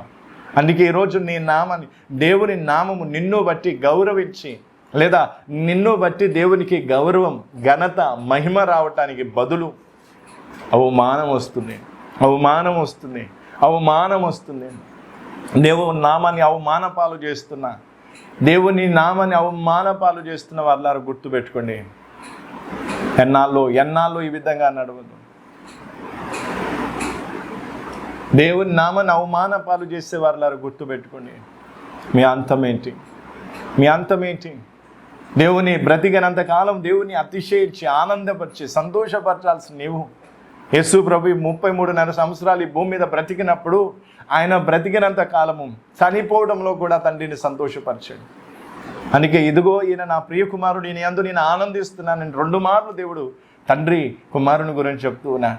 అందుకే ఈరోజు నీ నామాన్ని, దేవుని నామము నిన్ను బట్టి గౌరవించి, లేదా నిన్ను బట్టి దేవునికి గౌరవం, ఘనత, మహిమ రావటానికి బదులు అవమానం వస్తుంది. దేవుని నామాన్ని అవమాన పాలు చేస్తున్న వాళ్ళారు గుర్తుపెట్టుకోండి. ఎన్నాళ్ళు ఈ విధంగా నడవదు. దేవుని నామాన్ని అవమాన పాలు చేసే వాళ్ళారు గుర్తుపెట్టుకోండి. మీ అంతం ఏంటి? దేవుని బ్రతికినంత కాలం దేవుని అతిశయించి ఆనందపరిచి సంతోషపరచాల్సిన నీవు, యేసు ప్రభు 33.5 సంవత్సరాలు ఈ భూమి మీద బ్రతికినప్పుడు ఆయన బ్రతికినంత కాలము చనిపోవడంలో కూడా తండ్రిని సంతోషపరిచాడు. అందుకే ఇదిగో ఈయన నా ప్రియ కుమారుడు, ఈయన యందు నేను ఆనందిస్తున్నాను. నేను 2 మార్లు దేవుడు తండ్రి కుమారుని గురించి చెప్తూ ఉన్నా.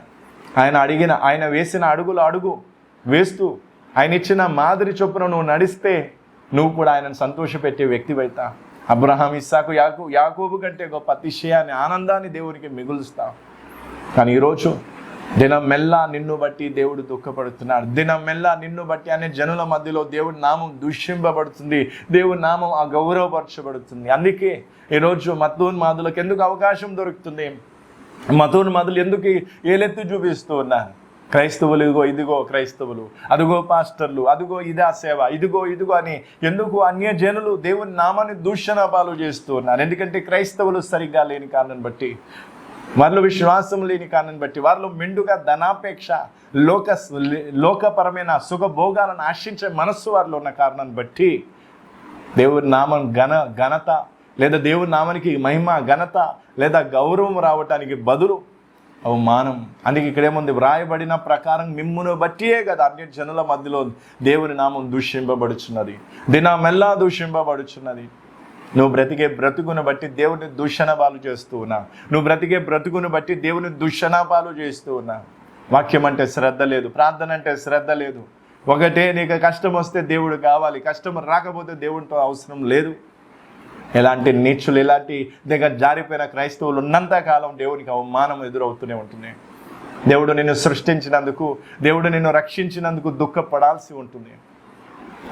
ఆయన వేసిన అడుగు వేస్తూ ఆయన ఇచ్చిన మాదిరి చొప్పున నువ్వు నడిస్తే నువ్వు కూడా ఆయనను సంతోషపెట్టే వ్యక్తివైతా. అబ్రహాం, ఇస్సాకు, యాకోబు కంటే గొప్ప అతిశయాన్ని, ఆనందాన్ని దేవునికి మిగులుస్తావు. కానీ ఈరోజు దినమెల్లా నిన్ను బట్టి దేవుడు దుఃఖపడుతున్నాడు. దినమెల్లా నిన్ను బట్టి అనే జనుల మధ్యలో దేవుడి నామం దూషింపబడుతుంది, దేవుడి నామం అగౌరవపరచబడుతుంది. అందుకే ఈరోజు మతోన్మాదులకు ఎందుకు అవకాశం దొరుకుతుంది? మతోన్మాదులు ఎందుకు ఏలెత్తి చూపిస్తూ ఉన్నారు? క్రైస్తవులు ఇదిగో క్రైస్తవులు, అదిగో పాస్టర్లు, అదిగో ఇదా సేవ, ఇదిగో అని ఎందుకు అన్యజనులు దేవుని నామాన్ని దూషణ పాలు చేస్తూ ఉన్నారు? ఎందుకంటే క్రైస్తవులు సరిగ్గా లేని కారణం బట్టి, వారిలో విశ్వాసం లేని కారణం బట్టి, వారిలో మెండుగా ధనాపేక్ష, లోకపరమైన సుఖభోగాలను ఆశించే మనస్సు వారిలో ఉన్న కారణాన్ని బట్టి దేవుని నామం ఘనత లేదా దేవుని నామానికి మహిమ, ఘనత లేదా గౌరవం రావటానికి బదులు అవమానం. అందుకే ఇక్కడేముంది? వ్రాయబడిన ప్రకారం మిమ్మును బట్టియే కదా అన్య జనుల మధ్యలో దేవుని నామం దూషింపబడుచున్నది, దినమెల్లా దూషింపబడుచున్నది. నువ్వు బ్రతికే బ్రతుకును బట్టి దేవుని దూషణ పాలు చేస్తూ ఉన్నా. వాక్యం అంటే శ్రద్ధ లేదు, ప్రార్థన అంటే శ్రద్ధ లేదు. ఒకటే, నీకు కష్టం వస్తే దేవుడు కావాలి, కష్టం రాకపోతే దేవుడితో అవసరం లేదు. ఎలాంటి నీచులు, ఇలాంటి దగ్గర జారిపోయిన క్రైస్తవులు ఉన్నంతకాలం దేవునికి అవమానం ఎదురవుతూనే ఉంటుంది. దేవుడు నిన్ను సృష్టించినందుకు, దేవుడు నిన్ను రక్షించినందుకు దుఃఖపడాల్సి ఉంటుంది.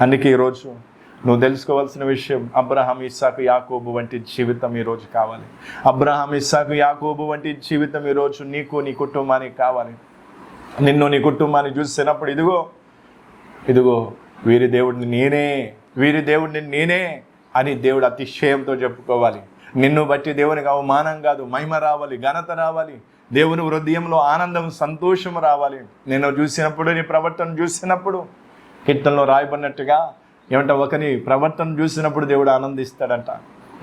అందుకే ఈరోజు నువ్వు తెలుసుకోవాల్సిన విషయం, అబ్రహాం, ఇస్సాకు, యాకోబు వంటి జీవితం ఈరోజు కావాలి. అబ్రహాం, ఇస్సాకు, యాకోబు వంటి జీవితం ఈరోజు నీకు, నీ కుటుంబానికి కావాలి. నిన్ను, నీ కుటుంబాన్ని చూసినప్పుడు ఇదిగో వీరి దేవుడిని నేనే అని దేవుడు అతిశయంతో చెప్పుకోవాలి. నిన్ను బట్టి దేవునికి అవమానం కాదు, మహిమ రావాలి, ఘనత రావాలి, దేవుని హృదయంలో ఆనందం, సంతోషం రావాలి. నేను చూసినప్పుడు, నీ ప్రవర్తన చూసినప్పుడు, కీర్తనలో రాయబడినట్టుగా ఏమంట, ఒకని ప్రవర్తన చూసినప్పుడు దేవుడు ఆనందిస్తాడంట.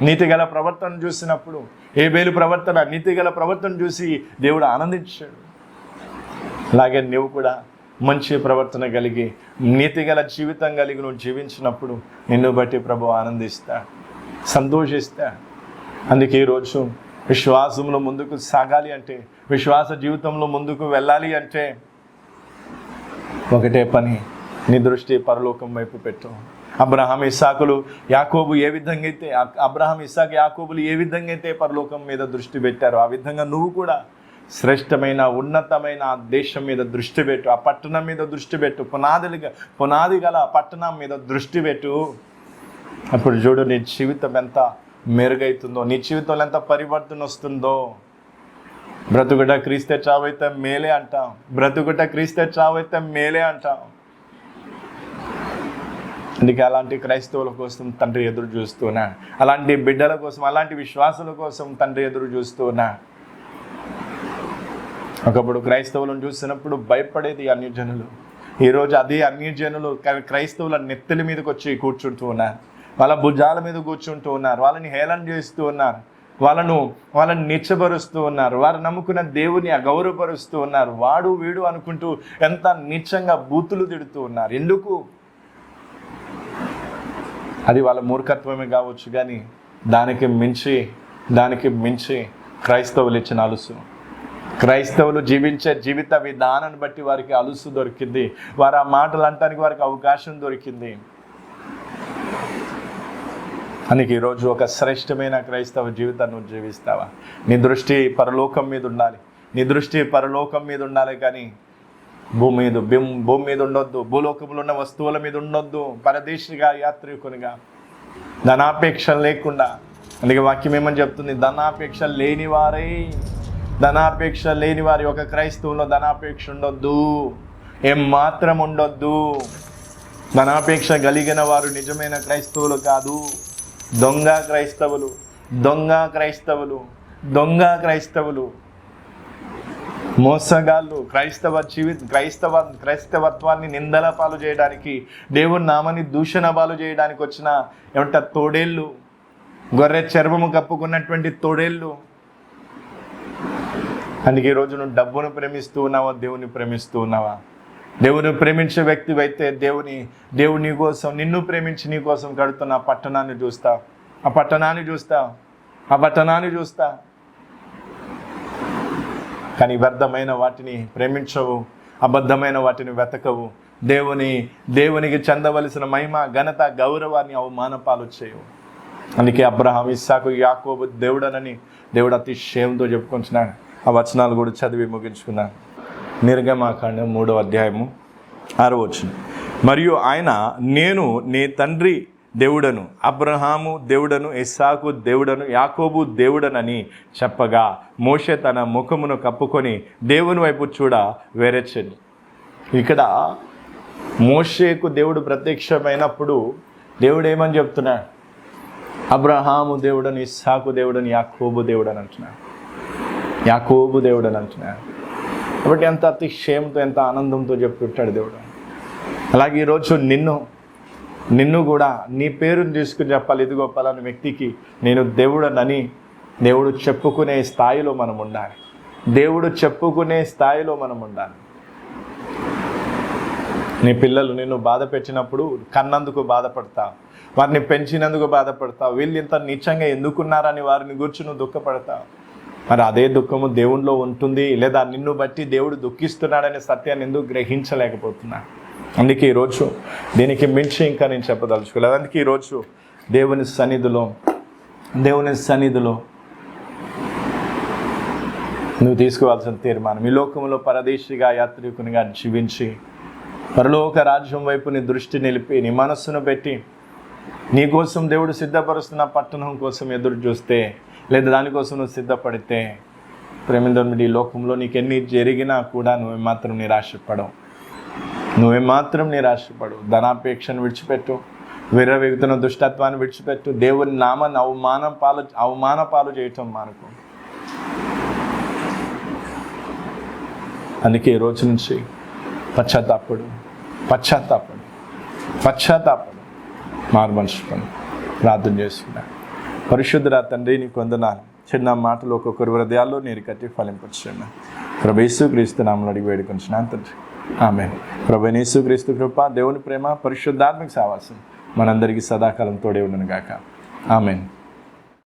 నీతిగల ప్రవర్తన చూసినప్పుడు, హేబేలు ప్రవర్తన, నీతిగల ప్రవర్తన చూసి దేవుడు ఆనందించాడు. అలాగే నువ్వు కూడా మంచి ప్రవర్తన కలిగి, నీతిగల జీవితం కలిగి నువ్వు జీవించినప్పుడు నిన్ను బట్టి ప్రభు ఆనందిస్తా, సంతోషిస్తా. అందుకే ఈరోజు విశ్వాసంలో ముందుకు సాగాలి అంటే, విశ్వాస జీవితంలో ముందుకు వెళ్ళాలి అంటే ఒకటే పని, నీ దృష్టి పరలోకం వైపు పెట్టు. అబ్రహాం, ఇస్సాకులు, యాకోబులు ఏ విధంగా అయితే పరలోకం మీద దృష్టి పెట్టారో ఆ విధంగా నువ్వు కూడా శ్రేష్టమైన, ఉన్నతమైన ఆ దేశం మీద దృష్టి పెట్టు, ఆ పట్టణం మీద దృష్టి పెట్టు, పునాది గల పట్టణం మీద దృష్టి పెట్టు. అప్పుడు చూడు నీ జీవితం ఎంత మెరుగైతుందో, నీ జీవితంలో ఎంత పరివర్తన వస్తుందో. బ్రతుకుట క్రీస్తే చావైతే మేలే అంటాం. అందుకే అలాంటి క్రైస్తవుల కోసం తండ్రి ఎదురు చూస్తున్నా, అలాంటి బిడ్డల కోసం, అలాంటి విశ్వాసుల కోసం తండ్రి ఎదురు చూస్తున్నా. ఒకప్పుడు క్రైస్తవులను చూసినప్పుడు భయపడేది అన్యజనులు. ఈరోజు అదే అన్యజనులు క్రైస్తవుల నెత్తల మీదకి వచ్చి కూర్చుంటూ ఉన్నారు, వాళ్ళ భుజాల మీద కూర్చుంటూ ఉన్నారు, వాళ్ళని హేళన చేస్తూ ఉన్నారు. వాళ్ళని నీచపరుస్తూ ఉన్నారు. వారు నమ్ముకున్న దేవుని అగౌరవపరుస్తూ ఉన్నారు. వాడు వీడు అనుకుంటూ ఎంత నీచంగా బూతులు తిడుతూ ఉన్నారు. ఎందుకు? అది వాళ్ళ మూర్ఖత్వమే కావచ్చు, కానీ దానికి మించి క్రైస్తవులు ఇచ్చిన అలుసు, క్రైస్తవులు జీవించే జీవిత విధానాన్ని బట్టి వారికి అలుసు దొరికింది. వారు ఆ మాటలు అనటానికి వారికి అవకాశం దొరికింది. అందుకే ఈరోజు ఒక శ్రేష్టమైన క్రైస్తవ జీవితాన్ని నువ్వు జీవిస్తావా? నీ దృష్టి పరలోకం మీద ఉండాలి. నీ దృష్టి పరలోకం మీద ఉండాలి, కానీ భూమి మీద ఉండొద్దు. భూలోకంలో ఉన్న వస్తువుల మీద ఉండొద్దు. పరదేశిగా, యాత్రికునిగా, ధనాపేక్ష లేకుండా. అందుకే వాక్యం ఏమని చెప్తుంది? ధనాపేక్ష లేని వారి ఒక క్రైస్తవులో ధనాపేక్ష ఉండొద్దు, ఏమాత్రం ఉండొద్దు. ధనాపేక్ష కలిగిన వారు నిజమైన క్రైస్తవులు కాదు. దొంగ క్రైస్తవులు, మోసగాళ్ళు. క్రైస్తవత్వాన్ని నిందల పాలు చేయడానికి, దేవుని నామాన్ని దూషణ పాలు చేయడానికి వచ్చిన తోడేళ్ళు, గొర్రె చర్మము కప్పుకున్నటువంటి తోడేళ్ళు. అందుకే ఈరోజు నువ్వు డబ్బును ప్రేమిస్తూ ఉన్నావా? దేవుని ప్రేమిస్తూ ఉన్నావా? దేవుని ప్రేమించే వ్యక్తి అయితే దేవుని కోసం, నిన్ను ప్రేమించి నీ కోసం కడుతున్న ఆ పట్టణాన్ని చూస్తా. కానీ వ్యర్థమైన వాటిని ప్రేమించవు, అబద్ధమైన వాటిని వెతకవు. దేవునికి చెందవలసిన మహిమ, ఘనత, గౌరవాన్ని అవమానపాలు చేయవు. అందుకే అబ్రహాం, ఇస్సాకు, యాకోబు దేవుడనని దేవుడు అతిశయంతో చెప్పుకుంటున్నాడు. ఆ వచనాలు కూడా చదివి ముగించుకున్నాను. నిర్గమాకాండం 3వ అధ్యాయము 6వ వచనం. మరియు ఆయన, నేను నీ తండ్రి దేవుడను, అబ్రహాము దేవుడను, ఇస్సాకు దేవుడను, యాకోబు దేవుడనని చెప్పగా మోషే తన ముఖమును కప్పుకొని దేవుని వైపు చూడ వేరెచ్చని. ఇక్కడ మోషేకు దేవుడు ప్రత్యక్షమైనప్పుడు దేవుడు ఏమని చెప్తున్నాడు? అబ్రహాము దేవుడని, ఇస్సాకు దేవుడని, యాకోబు దేవుడని అంటున్నాడు. కాబట్టి ఎంత అతిశయంతో, ఎంత ఆనందంతో చెప్తుంటాడు దేవుడు. అలాగే ఈరోజు నిన్ను కూడా నీ పేరుని తీసుకుని చెప్పాలి. ఇదిగో పలానా వ్యక్తికి నేను దేవుడనని దేవుడు చెప్పుకునే స్థాయిలో మనం ఉండాలి. నీ పిల్లలు నిన్ను బాధ పెట్టినప్పుడు కన్నందుకు బాధపడతావు, వారిని పెంచినందుకు బాధపడతావు. వీళ్ళు ఇంత నీచంగా ఎందుకున్నారని వారిని గురించి నువ్వు దుఃఖపడతావు. మరి అదే దుఃఖము దేవునిలో ఉంటుంది, లేదా నిన్ను బట్టి దేవుడు దుఃఖిస్తున్నాడనే సత్యాన్ని ఎందుకు గ్రహించలేకపోతున్నా? అందుకే ఈరోజు దీనికి మించి ఇంకా నేను చెప్పదలుచుకోలేదు. అందుకే ఈరోజు దేవుని సన్నిధిలో నువ్వు తీసుకోవాల్సిన తీర్మానం, ఈ లోకంలో పరదేశిగా, యాత్రికునిగా జీవించి పరలోక రాజ్యం వైపు నీ దృష్టి నిలిపి, నీ మనస్సును పెట్టి, నీ కోసం దేవుడు సిద్ధపరుస్తున్న పట్టణం కోసం ఎదురు చూస్తే, లేదా దానికోసం నువ్వు సిద్ధపడితే, ప్రేమింద్రుడి, ఈ లోకంలో నీకు ఎన్ని జరిగినా కూడా నువ్వేమాత్రం నిరాశపడు. ధనాపేక్షను విడిచిపెట్టు, విర్రవీగుతున్న దుష్టత్వాన్ని విడిచిపెట్టు. దేవుని నామాన్ని అవమాన పాలు చేయటం మానుకో. అందుకే ఈ రోజు నుంచి పశ్చాత్తాపడు, మార్మనుషుకొని ప్రార్థన చేసుకున్నా. పరిశుద్ధుడా తండ్రి, నీకు వందనాలు. చిన్న మాటలు ఒక్కొక్కరి హృదయాల్లో నీరు కట్టి ఫలింపచ్చున్నా. ప్రభు యేసుక్రీస్తు నామములో అడిగి వేడుకొంచున్నాను తండ్రి, ఆమేన్. ప్రభు యేసుక్రీస్తు కృప, దేవుని ప్రేమ, పరిశుద్ధాత్మక సహవాసం మనందరికీ సదాకాలం తోడే ఉండును గాక. ఆమేన్.